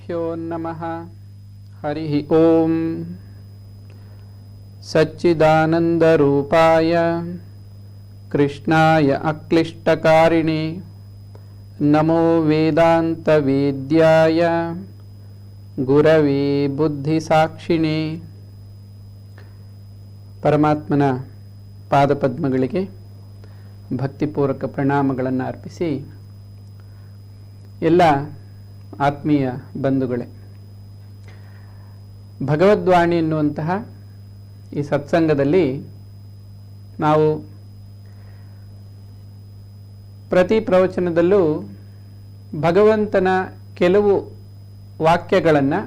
श्रीगुरुभ्यो नमः। हरिः ओम। सच्चिदानन्दरूपाय कृष्णाय अक्लिष्टकारिणे नमो वेदान्तवेद्याय गुरवे बुद्धिसाक्षिणे। ಪರಮಾತ್ಮನ ಪಾದಪದ್ಮಗಳಿಗೆ ಭಕ್ತಿಪೂರ್ವಕ ಪ್ರಣಾಮಗಳನ್ನು ಅರ್ಪಿಸಿ, ಎಲ್ಲ ಆತ್ಮೀಯ ಬಂಧುಗಳೇ, ಭಗವದ್ವಾಣಿ ಎನ್ನುವಂತಹ ಈ ಸತ್ಸಂಗದಲ್ಲಿ ನಾವು ಪ್ರತಿ ಪ್ರವಚನದಲ್ಲೂ ಭಗವಂತನ ಕೆಲವು ವಾಕ್ಯಗಳನ್ನು,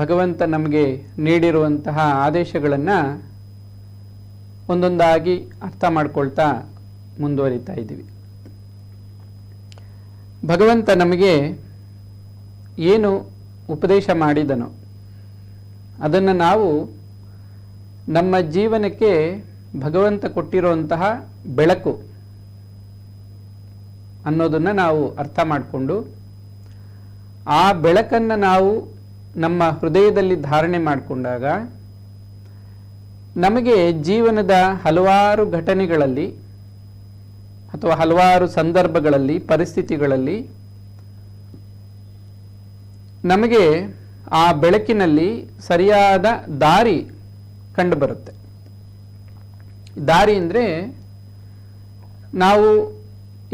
ಭಗವಂತ ನಮಗೆ ನೀಡಿರುವಂತಹ ಆದೇಶಗಳನ್ನು ಒಂದೊಂದಾಗಿ ಅರ್ಥ ಮಾಡ್ಕೊಳ್ತಾ ಮುಂದುವರಿತಾ ಇದ್ದೀವಿ. ಭಗವಂತ ನಮಗೆ ಏನು ಉಪದೇಶ ಮಾಡಿದನೋ ಅದನ್ನು ನಾವು ನಮ್ಮ ಜೀವನಕ್ಕೆ ಭಗವಂತ ಕೊಟ್ಟಿರುವಂತಹ ಬೆಳಕು ಅನ್ನೋದನ್ನು ನಾವು ಅರ್ಥ ಮಾಡಿಕೊಂಡು ಆ ಬೆಳಕನ್ನು ನಾವು ನಮ್ಮ ಹೃದಯದಲ್ಲಿ ಧಾರಣೆ ಮಾಡಿಕೊಂಡಾಗ ನಮಗೆ ಜೀವನದ ಹಲವಾರು ಘಟನೆಗಳಲ್ಲಿ ಅಥವಾ ಹಲವಾರು ಸಂದರ್ಭಗಳಲ್ಲಿ, ಪರಿಸ್ಥಿತಿಗಳಲ್ಲಿ ನಮಗೆ ಆ ಬೆಳಕಿನಲ್ಲಿ ಸರಿಯಾದ ದಾರಿ ಕಂಡುಬರುತ್ತೆ. ದಾರಿ ಅಂದರೆ, ನಾವು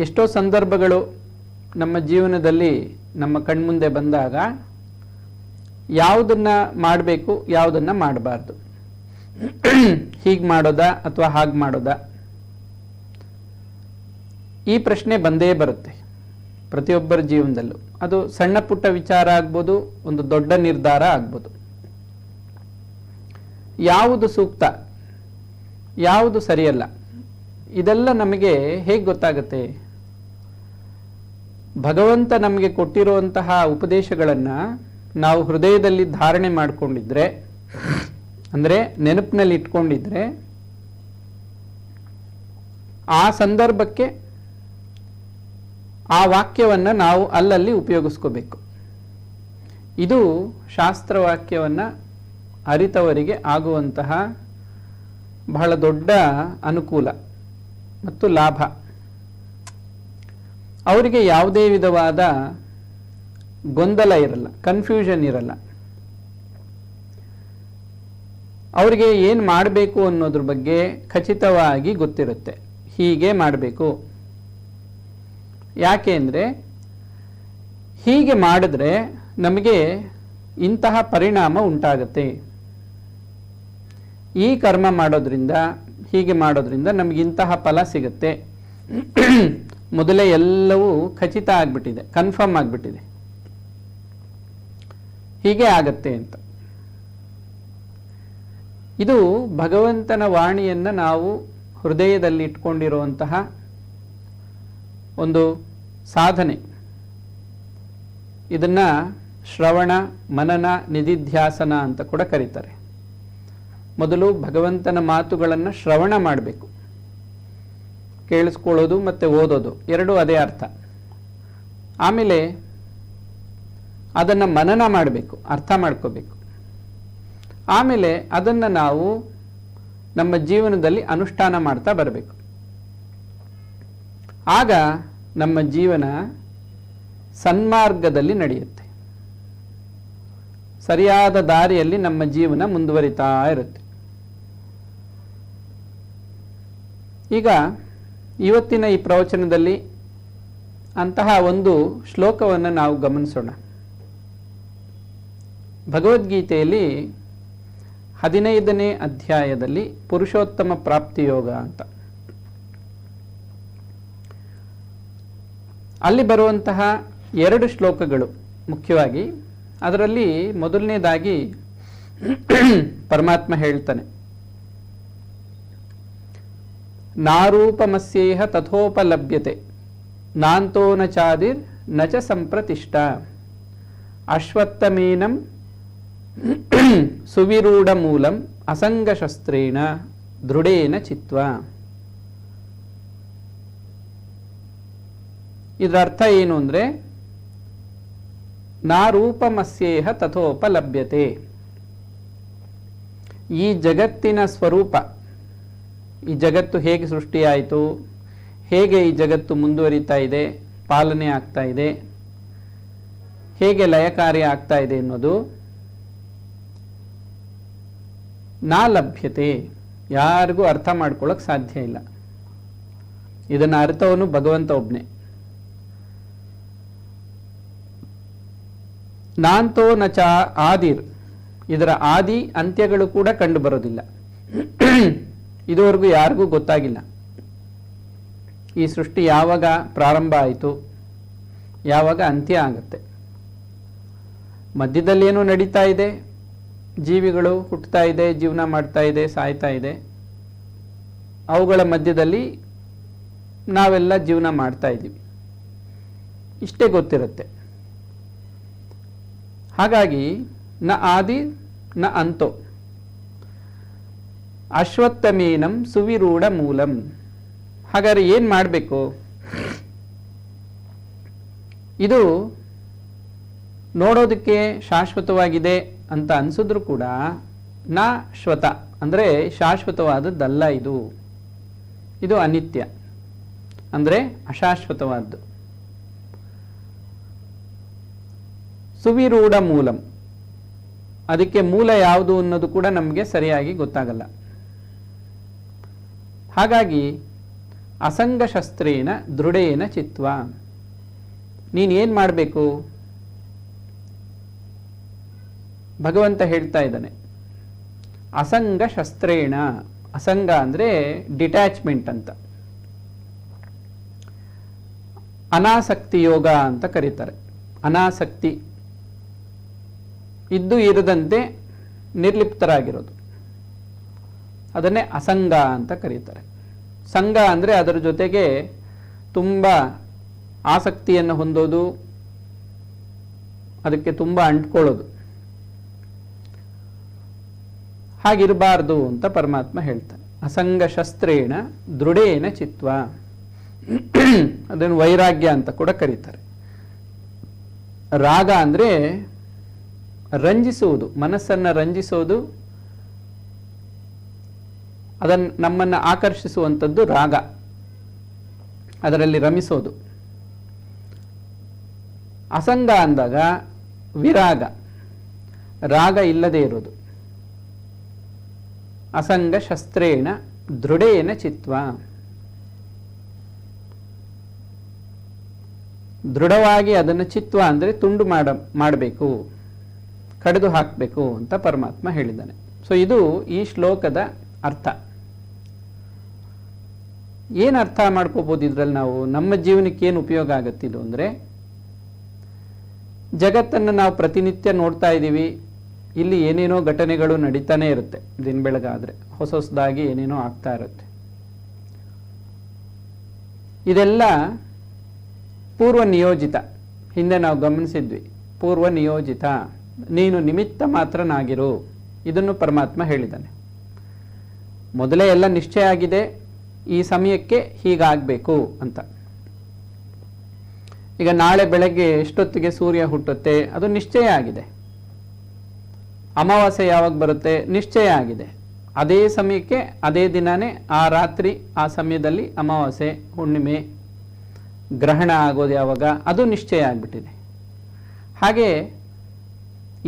ಎಷ್ಟೋ ಸಂದರ್ಭಗಳು ನಮ್ಮ ಜೀವನದಲ್ಲಿ ನಮ್ಮ ಕಣ್ಮುಂದೆ ಬಂದಾಗ ಯಾವುದನ್ನು ಮಾಡಬೇಕು, ಯಾವುದನ್ನು ಮಾಡಬಾರ್ದು, ಹೀಗೆ ಮಾಡೋದಾ ಅಥವಾ ಹಾಗೆ ಮಾಡೋದಾ, ಈ ಪ್ರಶ್ನೆ ಬಂದೇ ಬರುತ್ತೆ ಪ್ರತಿಯೊಬ್ಬರ ಜೀವನದಲ್ಲೂ. ಅದು ಸಣ್ಣ ಪುಟ್ಟ ವಿಚಾರ ಆಗ್ಬೋದು, ಒಂದು ದೊಡ್ಡ ನಿರ್ಧಾರ ಆಗ್ಬೋದು. ಯಾವುದು ಸೂಕ್ತ, ಯಾವುದು ಸರಿಯಲ್ಲ, ಇದೆಲ್ಲ ನಮಗೆ ಹೇಗೆ ಗೊತ್ತಾಗುತ್ತೆ? ಭಗವಂತ ನಮಗೆ ಕೊಟ್ಟಿರುವಂತಹ ಉಪದೇಶಗಳನ್ನು ನಾವು ಹೃದಯದಲ್ಲಿ ಧಾರಣೆ ಮಾಡಿಕೊಂಡಿದ್ರೆ, ಅಂದರೆ ನೆನಪಿನಲ್ಲಿ ಇಟ್ಕೊಂಡಿದ್ರೆ, ಆ ಸಂದರ್ಭಕ್ಕೆ ಆ ವಾಕ್ಯವನ್ನು ನಾವು ಅಲ್ಲಲ್ಲಿ ಉಪಯೋಗಿಸ್ಕೋಬೇಕು. ಇದು ಶಾಸ್ತ್ರವಾಕ್ಯವನ್ನು ಅರಿತವರಿಗೆ ಆಗುವಂತಹ ಬಹಳ ದೊಡ್ಡ ಅನುಕೂಲ ಮತ್ತು ಲಾಭ. ಅವರಿಗೆ ಯಾವುದೇ ವಿಧವಾದ ಗೊಂದಲ ಇರಲ್ಲ, ಕನ್ಫ್ಯೂಷನ್ ಇರಲ್ಲ. ಅವರಿಗೆ ಏನು ಮಾಡಬೇಕು ಅನ್ನೋದ್ರ ಬಗ್ಗೆ ಖಚಿತವಾಗಿ ಗೊತ್ತಿರುತ್ತೆ. ಹೀಗೆ ಮಾಡಬೇಕು. ಯಾಕೆ ಅಂದರೆ, ಹೀಗೆ ಮಾಡಿದ್ರೆ ನಮಗೆ ಇಂತಹ ಪರಿಣಾಮ ಉಂಟಾಗುತ್ತೆ, ಈ ಕರ್ಮ ಮಾಡೋದ್ರಿಂದ, ಹೀಗೆ ಮಾಡೋದ್ರಿಂದ ನಮಗಿಂತಹ ಫಲ ಸಿಗುತ್ತೆ. ಮೊದಲೇ ಎಲ್ಲವೂ ಖಚಿತ ಆಗಿಬಿಟ್ಟಿದೆ, ಕನ್ಫರ್ಮ್ ಆಗಿಬಿಟ್ಟಿದೆ, ಹೀಗೆ ಆಗತ್ತೆ ಅಂತ. ಇದು ಭಗವಂತನ ವಾಣಿಯನ್ನು ನಾವು ಹೃದಯದಲ್ಲಿ ಇಟ್ಕೊಂಡಿರುವಂತಹ ಒಂದು ಸಾಧನೆ. ಇದನ್ನು ಶ್ರವಣ, ಮನನ, ನಿಧಿಧ್ಯಾಸನ ಅಂತ ಕೂಡ ಕರೀತಾರೆ. ಮೊದಲು ಭಗವಂತನ ಮಾತುಗಳನ್ನು ಶ್ರವಣ ಮಾಡಬೇಕು. ಕೇಳಿಸ್ಕೊಳ್ಳೋದು ಮತ್ತು ಓದೋದು ಎರಡೂ ಅದೇ ಅರ್ಥ. ಆಮೇಲೆ ಅದನ್ನು ಮನನ ಮಾಡಬೇಕು, ಅರ್ಥ ಮಾಡ್ಕೋಬೇಕು. ಆಮೇಲೆ ಅದನ್ನು ನಾವು ನಮ್ಮ ಜೀವನದಲ್ಲಿ ಅನುಷ್ಠಾನ ಮಾಡ್ತಾ ಬರಬೇಕು. ಆಗ ನಮ್ಮ ಜೀವನ ಸನ್ಮಾರ್ಗದಲ್ಲಿ ನಡೆಯುತ್ತೆ, ಸರಿಯಾದ ದಾರಿಯಲ್ಲಿ ನಮ್ಮ ಜೀವನ ಮುಂದುವರಿತಾ ಇರುತ್ತೆ. ಈಗ ಇವತ್ತಿನ ಈ ಪ್ರವಚನದಲ್ಲಿ ಅಂತಹ ಒಂದು ಶ್ಲೋಕವನ್ನು ನಾವು ಗಮನಿಸೋಣ. ಭಗವದ್ಗೀತೆಯಲ್ಲಿ 15ನೇ ಅಧ್ಯಾಯದಲ್ಲಿ ಪುರುಷೋತ್ತಮ ಪ್ರಾಪ್ತಿಯೋಗ ಅಂತ, ಅಲ್ಲಿ ಬರುವಂತಹ 2 ಶ್ಲೋಕಗಳು ಮುಖ್ಯವಾಗಿ. ಅದರಲ್ಲಿ ಮೊದಲನೇದಾಗಿ ಪರಮಾತ್ಮ ಹೇಳ್ತಾನೆ, ನಾರೂಪಮಸ್ಯೇಹ ತಥೋಪಲಭ್ಯತೆ ನಾಂತೋ ನ ಚಾದಿರ್ ನ ಚ ಸಂಪ್ರತಿಷ್ಠ ಅಶ್ವತ್ಥಮೇನಂ ಸುವಿರೂಢ ಮೂಲಂ ಅಸಂಗಶಸ್ತ್ರೇಣ ದೃಢೇನ ಚಿತ್ವ. ಇದರ ಅರ್ಥ ಏನು ಅಂದರೆ, ನಾ ರೂಪಮಸ್ಯೇಹ ತಥೋಪಲಭ್ಯತೆ. ಈ ಜಗತ್ತಿನ ಸ್ವರೂಪ, ಈ ಜಗತ್ತು ಹೇಗೆ ಸೃಷ್ಟಿಯಾಯಿತು, ಹೇಗೆ ಈ ಜಗತ್ತು ಮುಂದುವರಿತಾ ಇದೆ, ಪಾಲನೆ ಆಗ್ತಾ ಇದೆ, ಹೇಗೆ ಲಯಕಾರ್ಯ ಆಗ್ತಾ ಇದೆ ಅನ್ನೋದು ನಾ ಲಭ್ಯತೆ, ಯಾರಿಗೂ ಅರ್ಥ ಮಾಡ್ಕೊಳ್ಳೋಕೆ ಸಾಧ್ಯ ಇಲ್ಲ. ಇದನ್ನ ಅರ್ಥವನ್ನು ಭಗವಂತ ಒಬ್ನೇ. ನಾಂತೋ ನಚ ಆದಿರ್, ಇದರ ಆದಿ ಅಂತ್ಯಗಳು ಕೂಡ ಕಂಡು ಬರೋದಿಲ್ಲ. ಇದುವರೆಗೂ ಯಾರಿಗೂ ಗೊತ್ತಾಗಿಲ್ಲ ಈ ಸೃಷ್ಟಿ ಯಾವಾಗ ಪ್ರಾರಂಭ ಆಯಿತು, ಯಾವಾಗ ಅಂತ್ಯ ಆಗುತ್ತೆ. ಮಧ್ಯದಲ್ಲಿ ಏನೋ ನಡೀತಾ ಇದೆ, ಜೀವಿಗಳು ಹುಟ್ಟುತ್ತಾ ಇದೆ, ಜೀವನ ಮಾಡ್ತಾ ಇದೆ, ಸಾಯ್ತಾ ಇದೆ. ಅವುಗಳ ಮಧ್ಯದಲ್ಲಿ ನಾವೆಲ್ಲ ಜೀವನ ಮಾಡ್ತಾ ಇದ್ದೀವಿ, ಇಷ್ಟೇ ಗೊತ್ತಿರುತ್ತೆ. ಹಾಗಾಗಿ ನ ಆದಿ ನ ಅಂತೋ ಅಶ್ವತ್ಥಮೇನಂ ಸುವಿರೂಢ ಮೂಲಂ. ಹಾಗಾದ್ರೆ ಏನು ಮಾಡಬೇಕು? ಇದು ನೋಡೋದಕ್ಕೆ ಶಾಶ್ವತವಾಗಿದೆ ಅಂತ ಅನ್ಸಿದ್ರು ಕೂಡ ನ ಶ್ವತ ಅಂದರೆ ಶಾಶ್ವತವಾದದ್ದಲ್ಲ. ಇದು ಅನಿತ್ಯ, ಅಂದರೆ ಅಶಾಶ್ವತವಾದ್ದು. ಸುವಿರೂಢ ಮೂಲಂ, ಅದಕ್ಕೆ ಮೂಲ ಯಾವುದು ಅನ್ನೋದು ಕೂಡ ನಮಗೆ ಸರಿಯಾಗಿ ಗೊತ್ತಾಗಲ್ಲ. ಹಾಗಾಗಿ ಅಸಂಗಶಸ್ತ್ರೇನ ದೃಢೇನ ಚಿತ್ವ, ನೀನೇನು ಮಾಡಬೇಕು? ಭಗವಂತ ಹೇಳ್ತಾ ಇದ್ದಾನೆ, ಅಸಂಗ ಶಸ್ತ್ರೇಣ. ಅಸಂಗ ಅಂದರೆ ಡಿಟ್ಯಾಚ್ಮೆಂಟ್ ಅಂತ, ಅನಾಸಕ್ತಿ ಯೋಗ ಅಂತ ಕರೀತಾರೆ. ಅನಾಸಕ್ತಿ, ಇದ್ದು ಇರದಂತೆ ನಿರ್ಲಿಪ್ತರಾಗಿರೋದು, ಅದನ್ನೇ ಅಸಂಗ ಅಂತ ಕರೀತಾರೆ. ಸಂಘ ಅಂದರೆ ಅದರ ಜೊತೆಗೆ ತುಂಬ ಆಸಕ್ತಿಯನ್ನು ಹೊಂದೋದು, ಅದಕ್ಕೆ ತುಂಬ ಅಂಟ್ಕೊಳ್ಳೋದು. ಹಾಗಿರಬಾರ್ದು ಅಂತ ಪರಮಾತ್ಮ ಹೇಳ್ತಾನೆ. ಅಸಂಗ ಶಸ್ತ್ರೇಣ ದೃಢೇನ ಚಿತ್ವ, ಅದನ್ನು ವೈರಾಗ್ಯ ಅಂತ ಕೂಡ ಕರೀತಾರೆ. ರಾಗ ಅಂದರೆ ರಂಜಿಸುವುದು, ಮನಸ್ಸನ್ನು ರಂಜಿಸೋದು, ಅದನ್ನು ನಮ್ಮನ್ನು ಆಕರ್ಷಿಸುವಂಥದ್ದು ರಾಗ, ಅದರಲ್ಲಿ ರಮಿಸೋದು. ಅಸಂಗ ಅಂದಾಗ ವಿರಾಗ, ರಾಗ ಇಲ್ಲದೆ ಇರೋದು. ಅಸಂಗ ಶಸ್ತ್ರೇಣ ದೃಢೇನ ಚಿತ್ವ, ದೃಢವಾಗಿ ಅದನ್ನು ಚಿತ್ವ ಅಂದರೆ ತುಂಡು ಮಾಡಬೇಕು, ಕಡಿದು ಹಾಕಬೇಕು ಅಂತ ಪರಮಾತ್ಮ ಹೇಳಿದ್ದಾನೆ. ಸೊ ಇದು ಈ ಶ್ಲೋಕದ ಅರ್ಥ. ಏನು ಅರ್ಥ ಮಾಡ್ಕೋಬಹುದು ಇದರಲ್ಲಿ ನಾವು? ನಮ್ಮ ಜೀವನಕ್ಕೆ ಏನು ಉಪಯೋಗ ಆಗುತ್ತಿದ್ದು ಅಂದರೆ, ಜಗತ್ತನ್ನು ನಾವು ಪ್ರತಿನಿತ್ಯ ನೋಡ್ತಾ ಇದ್ದೀವಿ. ಇಲ್ಲಿ ಏನೇನೋ ಘಟನೆಗಳು ನಡೀತಾನೆ ಇರುತ್ತೆ. ದಿನ ಬೆಳಗಾದರೆ ಹೊಸದಾಗಿ ಏನೇನೋ ಆಗ್ತಾ ಇರುತ್ತೆ. ಇದೆಲ್ಲ ಪೂರ್ವ ನಿಯೋಜಿತ. ಹಿಂದೆ ನಾವು ಗಮನಿಸಿದ್ವಿ, ಪೂರ್ವ ನಿಯೋಜಿತ, ನೀನು ನಿಮಿತ್ತ ಮಾತ್ರನಾಗಿರು. ಇದನ್ನು ಪರಮಾತ್ಮ ಹೇಳಿದ್ದಾನೆ. ಮೊದಲೇ ಎಲ್ಲ ನಿಶ್ಚಯ ಆಗಿದೆ, ಈ ಸಮಯಕ್ಕೆ ಹೀಗಾಗಬೇಕು ಅಂತ. ಈಗ ನಾಳೆ ಬೆಳಗ್ಗೆ ಎಷ್ಟೊತ್ತಿಗೆ ಸೂರ್ಯ ಹುಟ್ಟುತ್ತೆ ಅದು ನಿಶ್ಚಯ ಆಗಿದೆ. ಅಮಾವಾಸ್ಯೆ ಯಾವಾಗ ಬರುತ್ತೆ ನಿಶ್ಚಯ ಆಗಿದೆ. ಅದೇ ಸಮಯಕ್ಕೆ ಅದೇ ದಿನಾನೇ ಆ ರಾತ್ರಿ ಆ ಸಮಯದಲ್ಲಿ ಅಮಾವಾಸ್ಯೆ, ಹುಣ್ಣಿಮೆ, ಗ್ರಹಣ ಆಗೋದು ಯಾವಾಗ ಅದು ನಿಶ್ಚಯ ಆಗಿಬಿಟ್ಟಿದೆ. ಹಾಗೆ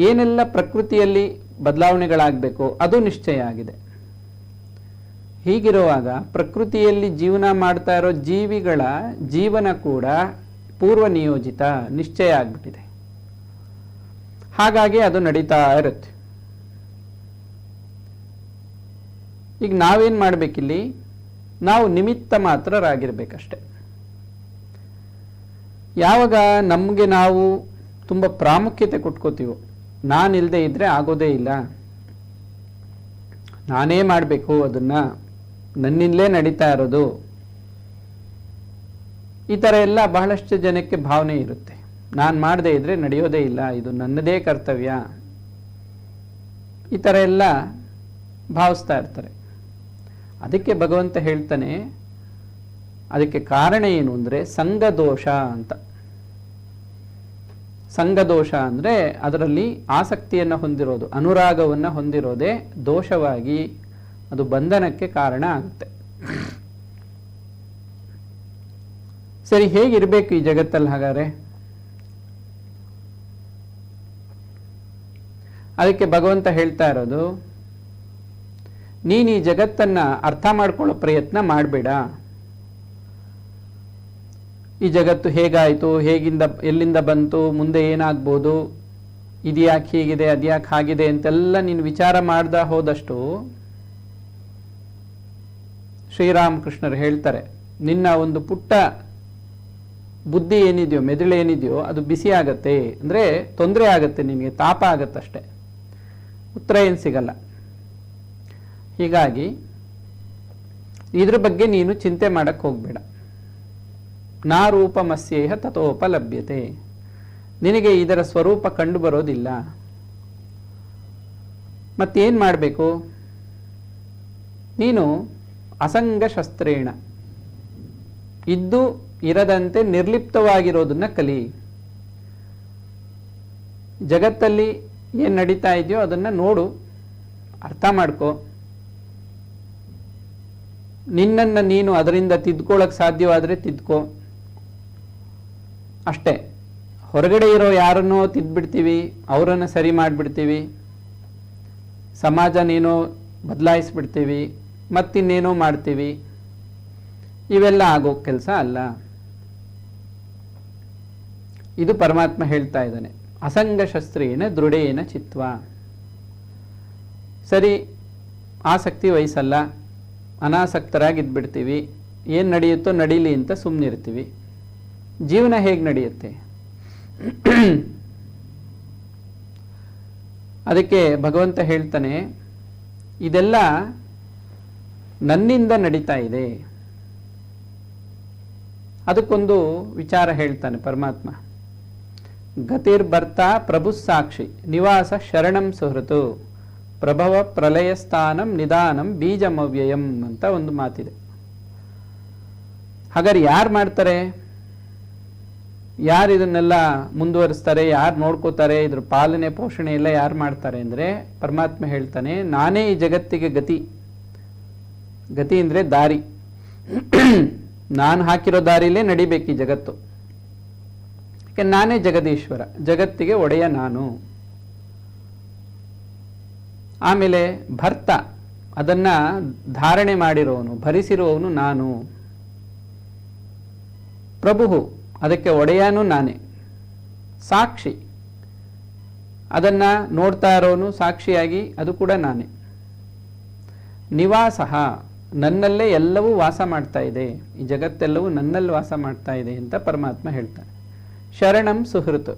ಏನೆಲ್ಲ ಪ್ರಕೃತಿಯಲ್ಲಿ ಬದಲಾವಣೆಗಳಾಗಬೇಕು ಅದು ನಿಶ್ಚಯ ಆಗಿದೆ. ಹೀಗಿರುವಾಗ ಪ್ರಕೃತಿಯಲ್ಲಿ ಜೀವನ ಮಾಡ್ತಾ ಇರೋ ಜೀವಿಗಳ ಜೀವನ ಕೂಡ ಪೂರ್ವ ನಿಯೋಜಿತ, ನಿಶ್ಚಯ ಆಗಿಬಿಟ್ಟಿದೆ. ಹಾಗಾಗಿ ಅದು ನಡೀತಾ ಇರುತ್ತೆ. ಈಗ ನಾವೇನು ಮಾಡಬೇಕಿಲ್ಲಿ? ನಾವು ನಿಮಿತ್ತ ಮಾತ್ರರಾಗಿರ್ಬೇಕಷ್ಟೆ. ಯಾವಾಗ ನಮಗೆ ನಾವು ತುಂಬ ಪ್ರಾಮುಖ್ಯತೆ ಕೊಟ್ಕೋತೀವೋ, ನಾನಿಲ್ಲದೆ ಇದ್ರೆ ಆಗೋದೇ ಇಲ್ಲ, ನಾನೇ ಮಾಡಬೇಕು, ಅದನ್ನು ನನ್ನಿಂದಲೇ ನಡೀತಾ ಇರೋದು, ಈ ಥರ ಎಲ್ಲ ಬಹಳಷ್ಟು ಜನಕ್ಕೆ ಭಾವನೆ ಇರುತ್ತೆ. ನಾನು ಮಾಡದೇ ಇದ್ರೆ ನಡೆಯೋದೇ ಇಲ್ಲ, ಇದು ನನ್ನದೇ ಕರ್ತವ್ಯ, ಈ ಥರ ಎಲ್ಲ ಭಾವಿಸ್ತಾ ಇರ್ತಾರೆ. ಅದಕ್ಕೆ ಭಗವಂತ ಹೇಳ್ತಾನೆ, ಅದಕ್ಕೆ ಕಾರಣ ಏನು ಅಂದರೆ ಸಂಘದೋಷ ಅಂತ. ಸಂಘದೋಷ ಅಂದರೆ ಅದರಲ್ಲಿ ಆಸಕ್ತಿಯನ್ನು ಹೊಂದಿರೋದು, ಅನುರಾಗವನ್ನು ಹೊಂದಿರೋದೇ ದೋಷವಾಗಿ ಅದು ಬಂಧನಕ್ಕೆ ಕಾರಣ ಆಗುತ್ತೆ. ಸರಿ, ಹೇಗಿರಬೇಕು ಈ ಜಗತ್ತಲ್ಲಿ ಹಾಗಾದ್ರೆ? ಅದಕ್ಕೆ ಭಗವಂತ ಹೇಳ್ತಾ ಇರೋದು, ನೀನು ಈ ಜಗತ್ತನ್ನ ಅರ್ಥ ಮಾಡ್ಕೊಳ್ಳೋ ಪ್ರಯತ್ನ ಮಾಡಬೇಡ. ಈ ಜಗತ್ತು ಹೇಗಾಯಿತು, ಹೇಗಿಂದ ಎಲ್ಲಿಂದ ಬಂತು, ಮುಂದೆ ಏನಾಗ್ಬೋದು, ಇದ್ಯಾಕೆ ಹೀಗಿದೆ, ಅದ್ಯಾಕೆ ಹಾಗಿದೆ ಅಂತೆಲ್ಲ ನೀನು ವಿಚಾರ ಮಾಡ್ದ ಹೋದಷ್ಟು ಶ್ರೀರಾಮಕೃಷ್ಣರು ಹೇಳ್ತಾರೆ, ನಿನ್ನ ಒಂದು ಪುಟ್ಟ ಬುದ್ಧಿ ಏನಿದೆಯೋ, ಮೆದುಳು ಏನಿದೆಯೋ ಅದು ಬಿಸಿ ಆಗತ್ತೆ, ಅಂದರೆ ತೊಂದರೆ ಆಗತ್ತೆ, ನಿನಗೆ ತಾಪ ಆಗತ್ತಷ್ಟೆ, ಉತ್ತರ ಏನು ಸಿಗಲ್ಲ. ಹೀಗಾಗಿ ಇದ್ರ ಬಗ್ಗೆ ನೀನು ಚಿಂತೆ ಮಾಡಕ್ಕೆ ಹೋಗ್ಬೇಡ. ನಾ ರೂಪಮಸ್ಯೇಹ ತಥೋಪಲಭ್ಯತೆ, ನಿನಗೆ ಇದರ ಸ್ವರೂಪ ಕಂಡು ಬರೋದಿಲ್ಲ. ಮತ್ತೇನು ಮಾಡಬೇಕು? ನೀನು ಅಸಂಗ ಶಸ್ತ್ರೇಣ, ಇದ್ದು ಇರದಂತೆ ನಿರ್ಲಿಪ್ತವಾಗಿರೋದನ್ನ ಕಲಿ. ಜಗತ್ತಲ್ಲಿ ಏನು ನಡೀತಾ ಇದೆಯೋ ಅದನ್ನು ನೋಡು, ಅರ್ಥ ಮಾಡ್ಕೋ. ನಿನ್ನನ್ನು ನೀನು ಅದರಿಂದ ತಿದ್ಕೊಳ್ಳೋಕೆ ಸಾಧ್ಯವಾದರೆ ತಿದ್ಕೋ, ಅಷ್ಟೇ. ಹೊರಗಡೆ ಇರೋ ಯಾರನ್ನೋ ತಿದ್ಬಿಡ್ತೀವಿ, ಅವರನ್ನು ಸರಿ ಮಾಡಿಬಿಡ್ತೀವಿ, ಸಮಾಜನೇನೋ ಬದಲಾಯಿಸ್ಬಿಡ್ತೀವಿ, ಮತ್ತಿನ್ನೇನೋ ಮಾಡ್ತೀವಿ. ಇವೆಲ್ಲ ಆಗೋ ಕೆಲಸ ಅಲ್ಲ. ಇದು ಪರಮಾತ್ಮ ಹೇಳ್ತಾ ಇದ್ದಾನೆ, ಅಸಂಗ ಶಸ್ತ್ರೇನ ದೃಢೇನ ಚಿತ್ವ. ಸರಿ, ಆಸಕ್ತಿ ವಹಿಸಲ್ಲ, ಅನಾಸಕ್ತರಾಗಿದ್ಬಿಡ್ತೀವಿ, ಏನು ನಡೆಯುತ್ತೋ ನಡೀಲಿ ಅಂತ ಸುಮ್ಮನಿರ್ತೀವಿ. ಜೀವನ ಹೇಗೆ ನಡೆಯುತ್ತೆ? ಅದಕ್ಕೆ ಭಗವಂತ ಹೇಳ್ತಾನೆ, ಇದೆಲ್ಲ ನನ್ನಿಂದ ನಡೀತಾ ಇದೆ. ಅದಕ್ಕೊಂದು ವಿಚಾರ ಹೇಳ್ತಾನೆ ಪರಮಾತ್ಮ, ಗತಿರ್ಭರ್ತಾ ಪ್ರಭು ಸಾಕ್ಷಿ ನಿವಾಸ ಶರಣಂ ಸುಹೃತು ಪ್ರಭವ ಪ್ರಲಯ ಸ್ಥಾನಂ ನಿಧಾನಂ ಬೀಜಮವ್ಯಯಂ ಅಂತ ಒಂದು ಮಾತಿದೆ. ಹಾಗಾದ್ರೆ ಯಾರು ಮಾಡ್ತಾರೆ, ಯಾರು ಇದನ್ನೆಲ್ಲ ಮುಂದುವರಿಸ್ತಾರೆ, ಯಾರು ನೋಡ್ಕೋತಾರೆ, ಇದ್ರ ಪಾಲನೆ ಪೋಷಣೆ ಎಲ್ಲ ಯಾರು ಮಾಡ್ತಾರೆ ಅಂದರೆ ಪರಮಾತ್ಮ ಹೇಳ್ತಾನೆ, ನಾನೇ ಈ ಜಗತ್ತಿಗೆ ಗತಿ. ಗತಿ ಅಂದರೆ ದಾರಿ. ನಾನು ಹಾಕಿರೋ ದಾರಿಲೇ ನಡಿಬೇಕು ಈ ಜಗತ್ತು. ಯಾಕೆ ನಾನೇ ಜಗದೀಶ್ವರ, ಜಗತ್ತಿಗೆ ಒಡೆಯ ನಾನು. ಆಮೇಲೆ ಭರ್ತ, ಅದನ್ನ ಧಾರಣೆ ಮಾಡಿರೋನು, ಭರಿಸಿರುವವನು ನಾನು. ಪ್ರಭು, ಅದಕ್ಕೆ ಒಡೆಯನೂ ನಾನೇ. ಸಾಕ್ಷಿ, ಅದನ್ನ ನೋಡ್ತಾ ಇರೋನು ಸಾಕ್ಷಿಯಾಗಿ, ಅದು ಕೂಡ ನಾನೇ. ನಿವಾಸ, ನನ್ನಲ್ಲೇ ಎಲ್ಲವೂ ವಾಸ ಮಾಡ್ತಾ ಇದೆ, ಈ ಜಗತ್ತೆಲ್ಲವೂ ನನ್ನಲ್ಲಿ ವಾಸ ಮಾಡ್ತಾ ಇದೆ ಅಂತ ಪರಮಾತ್ಮ ಹೇಳ್ತಾನೆ. ಶರಣಂ ಸುಹೃತ್,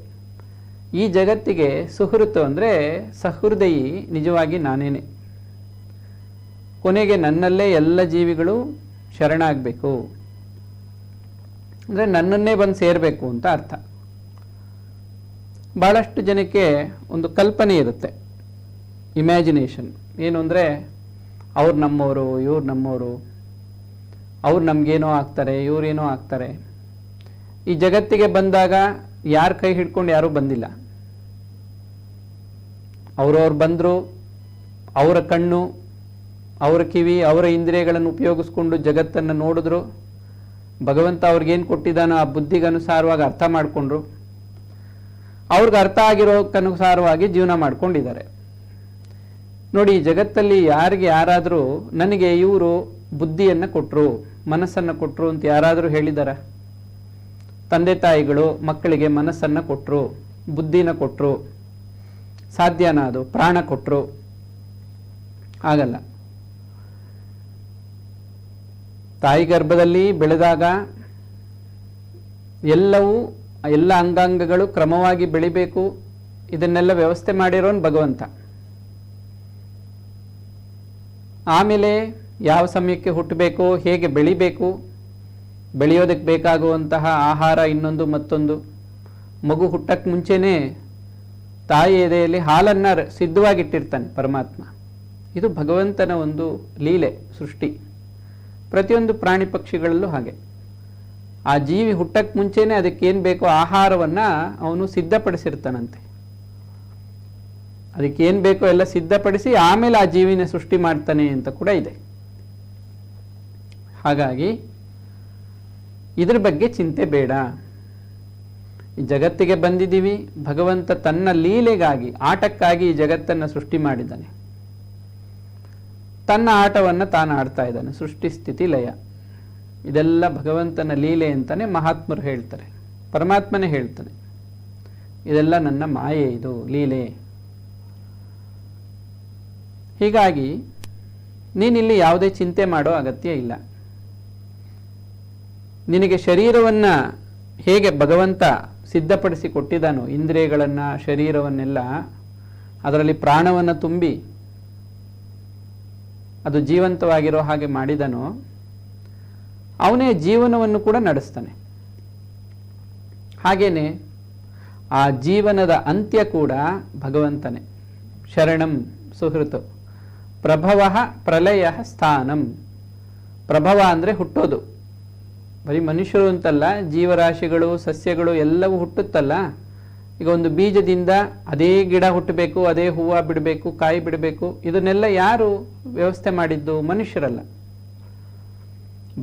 ಈ ಜಗತ್ತಿಗೆ ಸುಹೃತ್ ಅಂದರೆ ಸಹೃದಯಿ ನಿಜವಾಗಿ ನಾನೇನೆ. ಕೊನೆಗೆ ನನ್ನಲ್ಲೇ ಎಲ್ಲ ಜೀವಿಗಳು ಶರಣಾಗಬೇಕು ಅಂದರೆ ನನ್ನನ್ನೇ ಬಂದು ಸೇರಬೇಕು ಅಂತ ಅರ್ಥ. ಭಾಳಷ್ಟು ಜನಕ್ಕೆ ಒಂದು ಕಲ್ಪನೆ ಇರುತ್ತೆ, ಇಮ್ಯಾಜಿನೇಷನ್. ಏನು ಅಂದರೆ ಅವ್ರು ನಮ್ಮವರು, ಇವ್ರು ನಮ್ಮವರು, ಅವ್ರು ನಮಗೇನೋ ಆಗ್ತಾರೆ, ಇವರೇನೋ ಆಗ್ತಾರೆ. ಈ ಜಗತ್ತಿಗೆ ಬಂದಾಗ ಯಾರ ಕೈ ಹಿಡ್ಕೊಂಡು ಯಾರೂ ಬಂದಿಲ್ಲ. ಅವ್ರವ್ರು ಬಂದರು, ಅವರ ಕಣ್ಣು, ಅವರ ಕಿವಿ, ಅವರ ಇಂದ್ರಿಯಗಳನ್ನು ಉಪಯೋಗಿಸ್ಕೊಂಡು ಜಗತ್ತನ್ನು ನೋಡಿದ್ರು. ಭಗವಂತ ಅವ್ರಿಗೇನು ಕೊಟ್ಟಿದ್ದಾನೋ ಆ ಬುದ್ಧಿಗೆ ಅನುಸಾರವಾಗಿ ಅರ್ಥ ಮಾಡಿಕೊಂಡ್ರು. ಅವ್ರಿಗೆ ಅರ್ಥ ಆಗಿರೋಕ್ಕನುಸಾರವಾಗಿ ಜೀವನ ಮಾಡ್ಕೊಂಡಿದ್ದಾರೆ. ನೋಡಿ, ಈ ಜಗತ್ತಲ್ಲಿ ಯಾರಿಗೆ ಯಾರಾದರೂ ನನಗೆ ಇವರು ಬುದ್ಧಿಯನ್ನು ಕೊಟ್ಟರು, ಮನಸ್ಸನ್ನು ಕೊಟ್ಟರು ಅಂತ ಯಾರಾದರೂ ಹೇಳಿದಾರ? ತಂದೆ ತಾಯಿಗಳು ಮಕ್ಕಳಿಗೆ ಮನಸ್ಸನ್ನು ಕೊಟ್ಟರು, ಬುದ್ಧಿನ ಕೊಟ್ಟರು, ಸಾಧ್ಯನಾ? ಅದು ಪ್ರಾಣ ಕೊಟ್ಟರು? ಆಗಲ್ಲ. ತಾಯಿ ಗರ್ಭದಲ್ಲಿ ಬೆಳೆದಾಗ ಎಲ್ಲ ಅಂಗಾಂಗಗಳು ಕ್ರಮವಾಗಿ ಬೆಳಿಬೇಕು, ಇದನ್ನೆಲ್ಲ ವ್ಯವಸ್ಥೆ ಮಾಡಿರೋನು ಭಗವಂತ. ಆಮೇಲೆ ಯಾವ ಸಮಯಕ್ಕೆ ಹುಟ್ಟಬೇಕು, ಹೇಗೆ ಬೆಳಿಬೇಕು, ಬೆಳೆಯೋದಕ್ಕೆ ಬೇಕಾಗುವಂತಹ ಆಹಾರ ಇನ್ನೊಂದು ಮತ್ತೊಂದು. ಮಗು ಹುಟ್ಟಕ್ಕೆ ಮುಂಚೆನೇ ತಾಯಿ ಎದೆಯಲ್ಲಿ ಹಾಲನ್ನು ಸಿದ್ಧವಾಗಿಟ್ಟಿರ್ತಾನೆ ಪರಮಾತ್ಮ. ಇದು ಭಗವಂತನ ಒಂದು ಲೀಲೆ, ಸೃಷ್ಟಿ. ಪ್ರತಿಯೊಂದು ಪ್ರಾಣಿ ಪಕ್ಷಿಗಳಲ್ಲೂ ಹಾಗೆ. ಆ ಜೀವಿ ಹುಟ್ಟಕ್ಕೆ ಮುಂಚೆನೆ ಅದಕ್ಕೇನು ಬೇಕೋ ಆಹಾರವನ್ನು ಅವನು ಸಿದ್ಧಪಡಿಸಿರ್ತಾನಂತೆ. ಅದಕ್ಕೇನು ಬೇಕೋ ಎಲ್ಲ ಸಿದ್ಧಪಡಿಸಿ ಆಮೇಲೆ ಆ ಜೀವಿನ ಸೃಷ್ಟಿ ಮಾಡ್ತಾನೆ ಅಂತ ಕೂಡ ಇದೆ. ಹಾಗಾಗಿ ಇದ್ರ ಬಗ್ಗೆ ಚಿಂತೆ ಬೇಡ. ಈ ಜಗತ್ತಿಗೆ ಬಂದಿದ್ದೀವಿ, ಭಗವಂತ ತನ್ನ ಲೀಲೆಗಾಗಿ, ಆಟಕ್ಕಾಗಿ ಈ ಜಗತ್ತನ್ನು ಸೃಷ್ಟಿ ಮಾಡಿದ್ದಾನೆ. ತನ್ನ ಆಟವನ್ನು ತಾನು ಆಡ್ತಾ ಇದ್ದಾನೆ. ಸೃಷ್ಟಿ ಸ್ಥಿತಿ ಲಯ ಇದೆಲ್ಲ ಭಗವಂತನ ಲೀಲೆ ಅಂತಾನೆ ಮಹಾತ್ಮರು ಹೇಳ್ತಾರೆ, ಪರಮಾತ್ಮನೇ ಹೇಳ್ತಾನೆ. ಇದೆಲ್ಲ ನನ್ನ ಮಾಯೆ, ಇದು ಲೀಲೆ. ಹೀಗಾಗಿ ನೀನಿಲ್ಲಿ ಯಾವುದೇ ಚಿಂತೆ ಮಾಡೋ ಅಗತ್ಯ ಇಲ್ಲ. ನಿನಗೆ ಶರೀರವನ್ನು ಹೇಗೆ ಭಗವಂತ ಸಿದ್ಧಪಡಿಸಿ ಕೊಟ್ಟಿದ್ದಾನೋ, ಇಂದ್ರಿಯಗಳನ್ನು, ಶರೀರವನ್ನೆಲ್ಲ ಅದರಲ್ಲಿ ಪ್ರಾಣವನ್ನು ತುಂಬಿ ಅದು ಜೀವಂತವಾಗಿರೋ ಹಾಗೆ ಮಾಡಿದನೋ, ಅವನೇ ಜೀವನವನ್ನು ಕೂಡ ನಡೆಸ್ತಾನೆ. ಹಾಗೇನೆ ಆ ಜೀವನದ ಅಂತ್ಯ ಕೂಡ ಭಗವಂತನೇ. ಶರಣಂ ಸುಹೃತು ಪ್ರಭವ ಪ್ರಲಯ ಸ್ಥಾನಂ. ಪ್ರಭವ ಅಂದರೆ ಹುಟ್ಟೋದು. ಬರೀ ಮನುಷ್ಯರು ಅಂತಲ್ಲ, ಜೀವರಾಶಿಗಳು, ಸಸ್ಯಗಳು ಎಲ್ಲವೂ ಹುಟ್ಟುತ್ತಲ್ಲ. ಈಗ ಒಂದು ಬೀಜದಿಂದ ಅದೇ ಗಿಡ ಹುಟ್ಟಬೇಕು, ಅದೇ ಹೂವು ಬಿಡಬೇಕು, ಕಾಯಿ ಬಿಡಬೇಕು, ಇದನ್ನೆಲ್ಲ ಯಾರು ವ್ಯವಸ್ಥೆ ಮಾಡಿದ್ದು? ಮನುಷ್ಯರಲ್ಲ.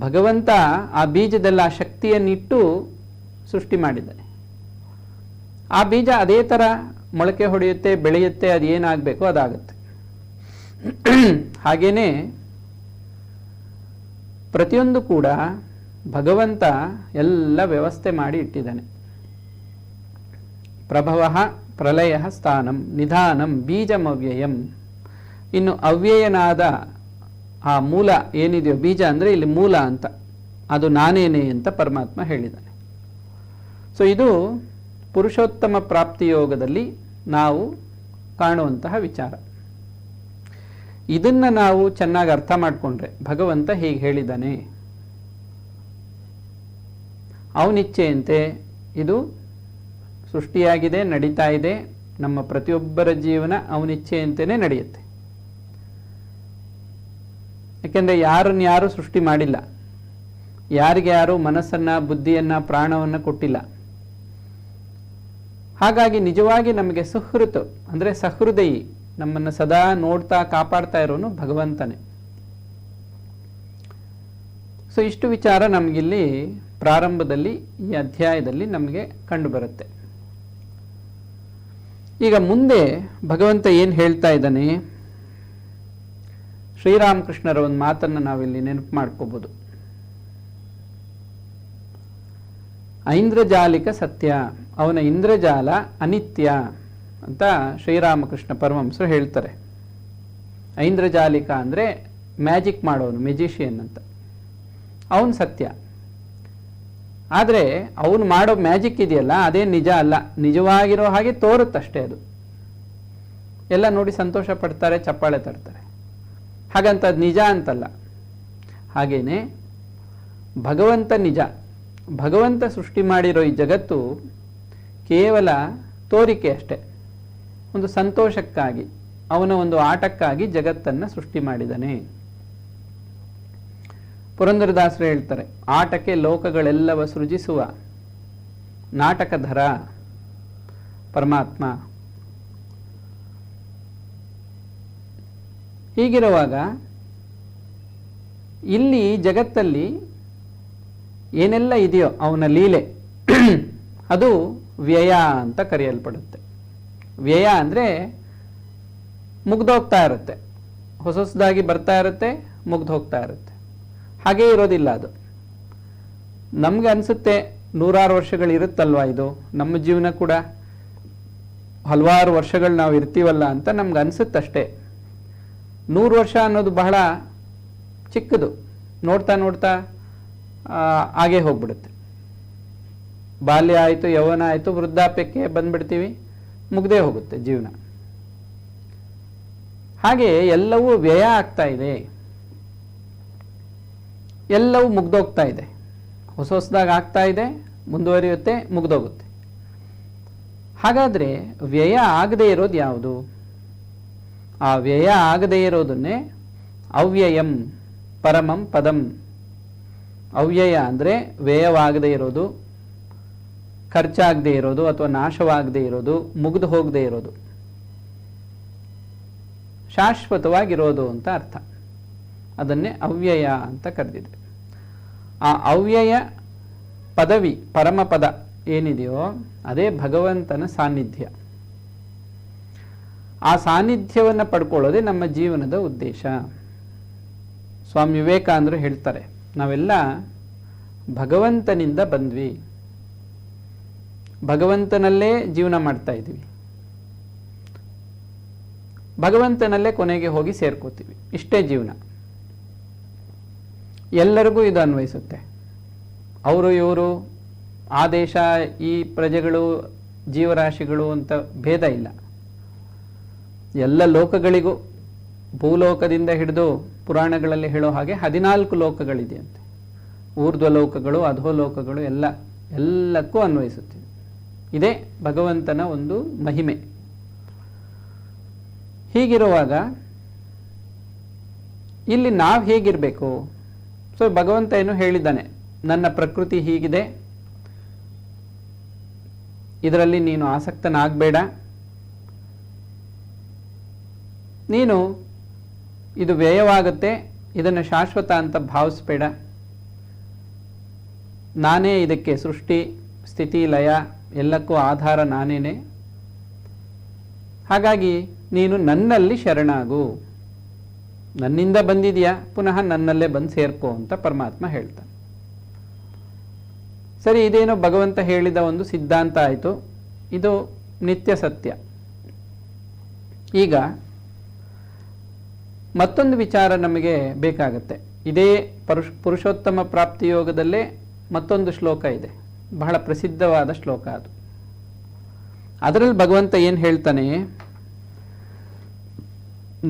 ಭಗವಂತ ಆ ಬೀಜದಲ್ಲಿ ಆ ಶಕ್ತಿಯನ್ನಿಟ್ಟು ಸೃಷ್ಟಿ ಮಾಡಿದ್ದಾನೆ. ಆ ಬೀಜ ಅದೇ ಥರ ಮೊಳಕೆ ಹೊಡೆಯುತ್ತೆ, ಬೆಳೆಯುತ್ತೆ, ಅದು ಏನಾಗಬೇಕೋ ಅದಾಗುತ್ತೆ. ಹಾಗೇನೆ ಪ್ರತಿಯೊಂದು ಕೂಡ ಭಗವಂತ ಎಲ್ಲ ವ್ಯವಸ್ಥೆ ಮಾಡಿ ಇಟ್ಟಿದ್ದಾನೆ. ಪ್ರಭವ ಪ್ರಲಯ ಸ್ಥಾನಂ ನಿಧಾನಂ ಬೀಜಮವ್ಯಯಂ. ಇನ್ನು ಅವ್ಯಯನಾದ ಆ ಮೂಲ ಏನಿದೆಯೋ, ಬೀಜ ಅಂದರೆ ಇಲ್ಲಿ ಮೂಲ ಅಂತ, ಅದು ನಾನೇನೆ ಅಂತ ಪರಮಾತ್ಮ ಹೇಳಿದ್ದಾನೆ. ಸೊ ಇದು ಪುರುಷೋತ್ತಮ ಪ್ರಾಪ್ತಿ ಯೋಗದಲ್ಲಿ ನಾವು ಕಾಣುವಂತಹ ವಿಚಾರ. ಇದನ್ನು ನಾವು ಚೆನ್ನಾಗಿ ಅರ್ಥ ಮಾಡಿಕೊಂಡ್ರೆ, ಭಗವಂತ ಹೀಗೆ ಹೇಳಿದ್ದಾನೆ, ಅವನಿಚ್ಛೆಯಂತೆ ಇದು ಸೃಷ್ಟಿಯಾಗಿದೆ, ನಡೀತಾ ಇದೆ. ನಮ್ಮ ಪ್ರತಿಯೊಬ್ಬರ ಜೀವನ ಅವನಿಚ್ಛೆಯಂತೆಯೇ ನಡೆಯುತ್ತೆ. ಯಾಕೆಂದರೆ ಯಾರನ್ನು ಯಾರು ಸೃಷ್ಟಿ ಮಾಡಿಲ್ಲ, ಯಾರಿಗೆ ಯಾರು ಮನಸ್ಸನ್ನು, ಬುದ್ಧಿಯನ್ನು, ಪ್ರಾಣವನ್ನು ಕೊಟ್ಟಿಲ್ಲ. ಹಾಗಾಗಿ ನಿಜವಾಗಿ ನಮಗೆ ಸುಹೃತು ಅಂದರೆ ಸಹೃದಯಿ, ನಮ್ಮನ್ನು ಸದಾ ನೋಡ್ತಾ ಕಾಪಾಡ್ತಾ ಇರೋನು ಭಗವಂತನೇ. ಸೊ ಇಷ್ಟು ವಿಚಾರ ನಮಗಿಲ್ಲಿ ಪ್ರಾರಂಭದಲ್ಲಿ ಈ ಅಧ್ಯಾಯದಲ್ಲಿ ನಮಗೆ ಕಂಡುಬರುತ್ತೆ. ಈಗ ಮುಂದೆ ಭಗವಂತ ಏನು ಹೇಳ್ತಾ ಇದ್ದಾನೆ, ಶ್ರೀರಾಮಕೃಷ್ಣರ ಒಂದು ಮಾತನ್ನು ನಾವಿಲ್ಲಿ ನೆನಪು ಮಾಡ್ಕೋಬಹುದು. ಐಂದ್ರಜಾಲಿಕ ಸತ್ಯ, ಅವನ ಇಂದ್ರಜಾಲ ಅನಿತ್ಯ ಅಂತ ಶ್ರೀರಾಮಕೃಷ್ಣ ಪರಮಹಂಸರು ಹೇಳ್ತಾರೆ. ಐಂದ್ರಜಾಲಿಕ ಅಂದರೆ ಮ್ಯಾಜಿಕ್ ಮಾಡೋನು, ಮೆಜಿಷಿಯನ್ ಅಂತ. ಅವನು ಸತ್ಯ. ಆದರೆ ಅವನು ಮಾಡೋ ಮ್ಯಾಜಿಕ್ ಇದೆಯಲ್ಲ, ಅದೇ ನಿಜ ಅಲ್ಲ. ನಿಜವಾಗಿರೋ ಹಾಗೆ ತೋರುತ್ತಷ್ಟೇ. ಅದು ಎಲ್ಲ ನೋಡಿ ಸಂತೋಷ ಪಡ್ತಾರೆ, ಚಪ್ಪಾಳೆ ತರ್ತಾರೆ. ಹಾಗಂತ ಅದು ನಿಜ ಅಂತಲ್ಲ. ಹಾಗೇನೆ ಭಗವಂತ ನಿಜ. ಭಗವಂತ ಸೃಷ್ಟಿ ಮಾಡಿರೋ ಈ ಜಗತ್ತು ಕೇವಲ ತೋರಿಕೆ ಅಷ್ಟೇ. ಒಂದು ಸಂತೋಷಕ್ಕಾಗಿ, ಅವನ ಒಂದು ಆಟಕ್ಕಾಗಿ ಜಗತ್ತನ್ನು ಸೃಷ್ಟಿ ಮಾಡಿದ್ದಾನೆ. ಪುರಂದರದಾಸರು ಹೇಳ್ತಾರೆ, ಆಟಕ್ಕೆ ಲೋಕಗಳೆಲ್ಲವ ಸೃಜಿಸುವ ನಾಟಕಧರ ಪರಮಾತ್ಮ. ಹೀಗಿರುವಾಗ ಇಲ್ಲಿ ಜಗತ್ತಲ್ಲಿ ಏನೆಲ್ಲ ಇದೆಯೋ ಅವನ ಲೀಲೆ ಅದು ವ್ಯಯ ಅಂತ ಕರೆಯಲ್ಪಡುತ್ತೆ. ವ್ಯಯ ಅಂದರೆ ಮುಗ್ದೋಗ್ತಾ ಇರುತ್ತೆ, ಹೊಸದಾಗಿ ಬರ್ತಾ ಇರುತ್ತೆ, ಮುಗ್ದು ಹೋಗ್ತಾ ಇರುತ್ತೆ. ಹಾಗೇ ಇರೋದಿಲ್ಲ ಅದು. ನಮ್ಗೆ ಅನಿಸುತ್ತೆ ನೂರಾರು ವರ್ಷಗಳು ಇರುತ್ತಲ್ವ ಇದು, ನಮ್ಮ ಜೀವನ ಕೂಡ ಹಲವಾರು ವರ್ಷಗಳು ನಾವು ಇರ್ತೀವಲ್ಲ ಅಂತ ನಮ್ಗೆ ಅನಿಸುತ್ತಷ್ಟೇ. 100 ವರ್ಷ ಅನ್ನೋದು ಬಹಳ ಚಿಕ್ಕದು. ನೋಡ್ತಾ ನೋಡ್ತಾ ಹಾಗೇ ಹೋಗ್ಬಿಡುತ್ತೆ. ಬಾಲ್ಯ ಆಯಿತು, ಯೌವನ ಆಯಿತು, ವೃದ್ಧಾಪ್ಯಕ್ಕೆ ಬಂದ್ಬಿಡ್ತೀವಿ, ಮುಗ್ದೇ ಹೋಗುತ್ತೆ ಜೀವನ. ಹಾಗೆ ಎಲ್ಲವೂ ವ್ಯಯ ಆಗ್ತಾ ಇದೆ, ಎಲ್ಲವೂ ಮುಗ್ದೋಗ್ತಾ ಇದೆ. ಹೊಸದಾಗಿ ಆಗ್ತಾ ಇದೆ, ಮುಂದುವರಿಯುತ್ತೆ, ಮುಗ್ದೋಗುತ್ತೆ. ಹಾಗಾದರೆ ವ್ಯಯ ಆಗದೇ ಇರೋದು ಯಾವುದು? ಆ ವ್ಯಯ ಆಗದೇ ಇರೋದನ್ನೇ ಅವ್ಯಯಂ ಪರಮಂ ಪದಂ ಅವ್ಯಯ ಅಂದರೆ ವ್ಯಯವಾಗದೇ ಇರೋದು, ಖರ್ಚಾಗದೇ ಇರೋದು ಅಥವಾ ನಾಶವಾಗದೇ ಇರೋದು, ಮುಗಿದು ಹೋಗದೇ ಇರೋದು, ಶಾಶ್ವತವಾಗಿರೋದು ಅಂತ ಅರ್ಥ. ಅದನ್ನೇ ಅವ್ಯಯ ಅಂತ ಕರೆದಿದೆ. ಆ ಅವ್ಯಯ ಪದವಿ, ಪರಮಪದ ಏನಿದೆಯೋ ಅದೇ ಭಗವಂತನ ಸಾನ್ನಿಧ್ಯ. ಆ ಸಾನ್ನಿಧ್ಯವನ್ನು ಪಡ್ಕೊಳ್ಳೋದೇ ನಮ್ಮ ಜೀವನದ ಉದ್ದೇಶ. ಸ್ವಾಮಿ ವಿವೇಕಾನಂದರು ಹೇಳ್ತಾರೆ, ನಾವೆಲ್ಲ ಭಗವಂತನಿಂದ ಬಂದ್ವಿ, ಭಗವಂತನಲ್ಲೇ ಜೀವನ ಮಾಡ್ತಾ ಇದ್ದೀವಿ, ಭಗವಂತನಲ್ಲೇ ಕೊನೆಗೆ ಹೋಗಿ ಸೇರ್ಕೋತೀವಿ. ಇಷ್ಟೇ ಜೀವನ. ಎಲ್ಲರಿಗೂ ಇದು ಅನ್ವಯಿಸುತ್ತೆ. ಅವರು ಇವರು, ಆ ದೇಶ, ಈ ಪ್ರಜೆಗಳು, ಜೀವರಾಶಿಗಳು ಅಂತ ಭೇದ ಇಲ್ಲ. ಎಲ್ಲ ಲೋಕಗಳಿಗೂ, ಭೂಲೋಕದಿಂದ ಹಿಡಿದು ಪುರಾಣಗಳಲ್ಲಿ ಹೇಳೋ ಹಾಗೆ 14 ಲೋಕಗಳಿದೆಯಂತೆ. ಊರ್ಧ್ವ ಲೋಕಗಳು, ಅಧೋಲೋಕಗಳು ಎಲ್ಲಕ್ಕೂ ಅನ್ವಯಿಸುತ್ತೆ. ಇದೇ ಭಗವಂತನ ಒಂದು ಮಹಿಮೆ. ಹೀಗಿರುವಾಗ ಇಲ್ಲಿ ನಾವು ಹೇಗಿರಬೇಕು? ಸೊ ಭಗವಂತ ಏನು ಹೇಳಿದ್ದಾನೆ, ನನ್ನ ಪ್ರಕೃತಿ ಹೀಗಿದೆ, ಇದರಲ್ಲಿ ನೀನು ಆಸಕ್ತನಾಗಬೇಡ, ನೀನು ಇದು ವ್ಯಯವಾಗುತ್ತೆ, ಇದನ್ನು ಶಾಶ್ವತ ಅಂತ ಭಾವಿಸ್ಬೇಡ, ನಾನೇ ಇದಕ್ಕೆ ಸೃಷ್ಟಿ ಸ್ಥಿತಿ ಲಯ ಎಲ್ಲಕ್ಕೂ ಆಧಾರ ನಾನೇನೆ, ಹಾಗಾಗಿ ನೀನು ನನ್ನಲ್ಲಿ ಶರಣಾಗು, ನನ್ನಿಂದ ಬಂದಿದೆಯಾ, ಪುನಃ ನನ್ನಲ್ಲೇ ಬಂದು ಸೇರ್ಕೋ ಅಂತ ಪರಮಾತ್ಮ ಹೇಳ್ತಾನೆ. ಸರಿ, ಇದೇನೋ ಭಗವಂತ ಹೇಳಿದ ಒಂದು ಸಿದ್ಧಾಂತ ಆಯಿತು, ಇದು ನಿತ್ಯ ಸತ್ಯ. ಈಗ ಮತ್ತೊಂದು ವಿಚಾರ ನಮಗೆ ಬೇಕಾಗತ್ತೆ. ಇದೇ ಪುರುಷೋತ್ತಮ ಪ್ರಾಪ್ತಿ ಯೋಗದಲ್ಲೇ ಮತ್ತೊಂದು ಶ್ಲೋಕ ಇದೆ, ಬಹಳ ಪ್ರಸಿದ್ಧವಾದ ಶ್ಲೋಕ ಅದು. ಅದರಲ್ಲಿ ಭಗವಂತ ಏನು ಹೇಳ್ತಾನೆ,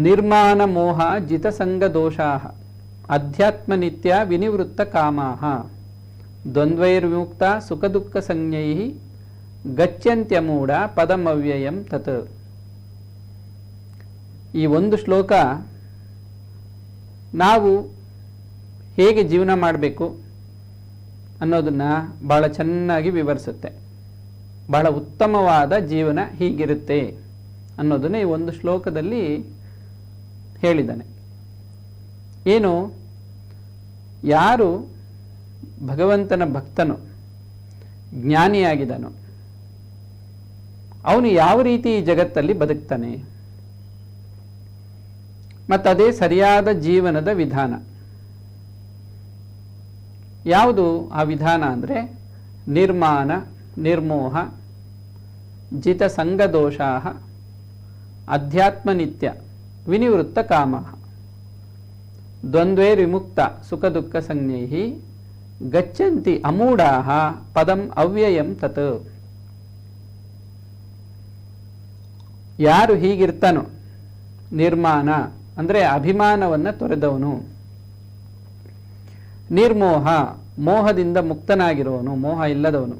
ನಿರ್ಮಾಣ ಮೋಹ ಜಿತಸಂಗ ದೋಷಾ ಅಧ್ಯಾತ್ಮ ನಿತ್ಯ ವಿನಿವೃತ್ತ ಕಾಮಾಹ ದ್ವಂದ್ವೈರ್ವಿಮುಕ್ತ ಸುಖ ದುಃಖ ಸಂಜ್ಞೈ ಗಚ್ಚಂತ್ಯಮೂಢ ಪದಮವ್ಯಯಂ ತತ್. ಈ ಒಂದು ಶ್ಲೋಕ ನಾವು ಹೇಗೆ ಜೀವನ ಮಾಡಬೇಕು ಅನ್ನೋದನ್ನ ಬಹಳ ಚೆನ್ನಾಗಿ ವಿವರಿಸುತ್ತೆ. ಬಹಳ ಉತ್ತಮವಾದ ಜೀವನ ಹೀಗಿರುತ್ತೆ ಅನ್ನೋದನ್ನ ಈ ಒಂದು ಶ್ಲೋಕದಲ್ಲಿ ಹೇಳಿದ್ದಾನೆ. ಏನು, ಯಾರು ಭಗವಂತನ ಭಕ್ತನು, ಜ್ಞಾನಿಯಾಗಿದ್ದಾನೋ, ಅವನು ಯಾವ ರೀತಿ ಈ ಜಗತ್ತಲ್ಲಿ ಬದುಕ್ತಾನೆ, ಮತ್ತದೇ ಸರಿಯಾದ ಜೀವನದ ವಿಧಾನ. ಯಾವುದು ಆ ವಿಧಾನ ಅಂದರೆ ನಿರ್ಮಾಣ ನಿರ್ಮೋಹ ಜಿತ ಸಂಗದೋಷಾ ಅಧ್ಯಾತ್ಮ ನಿತ್ಯ ವಿನಿವೃತ್ತ ಕಾಮ ದ್ವಂದ್ವೇ ವಿಮುಕ್ತ ಸುಖ ದುಃಖ ಸಂಜ್ಞೈ ಗಚ್ಚಂತಿ ಅಮೂಢಾ ಪದಂ ಅವ್ಯಯಂ ತತ್. ಯಾರು ಹೀಗಿರ್ತಾನೋ, ನಿರ್ಮಾಣ ಅಂದರೆ ಅಭಿಮಾನವನ್ನು ತೊರೆದವನು, ನಿರ್ಮೋಹ ಮೋಹದಿಂದ ಮುಕ್ತನಾಗಿರುವವನು, ಮೋಹ ಇಲ್ಲದವನು,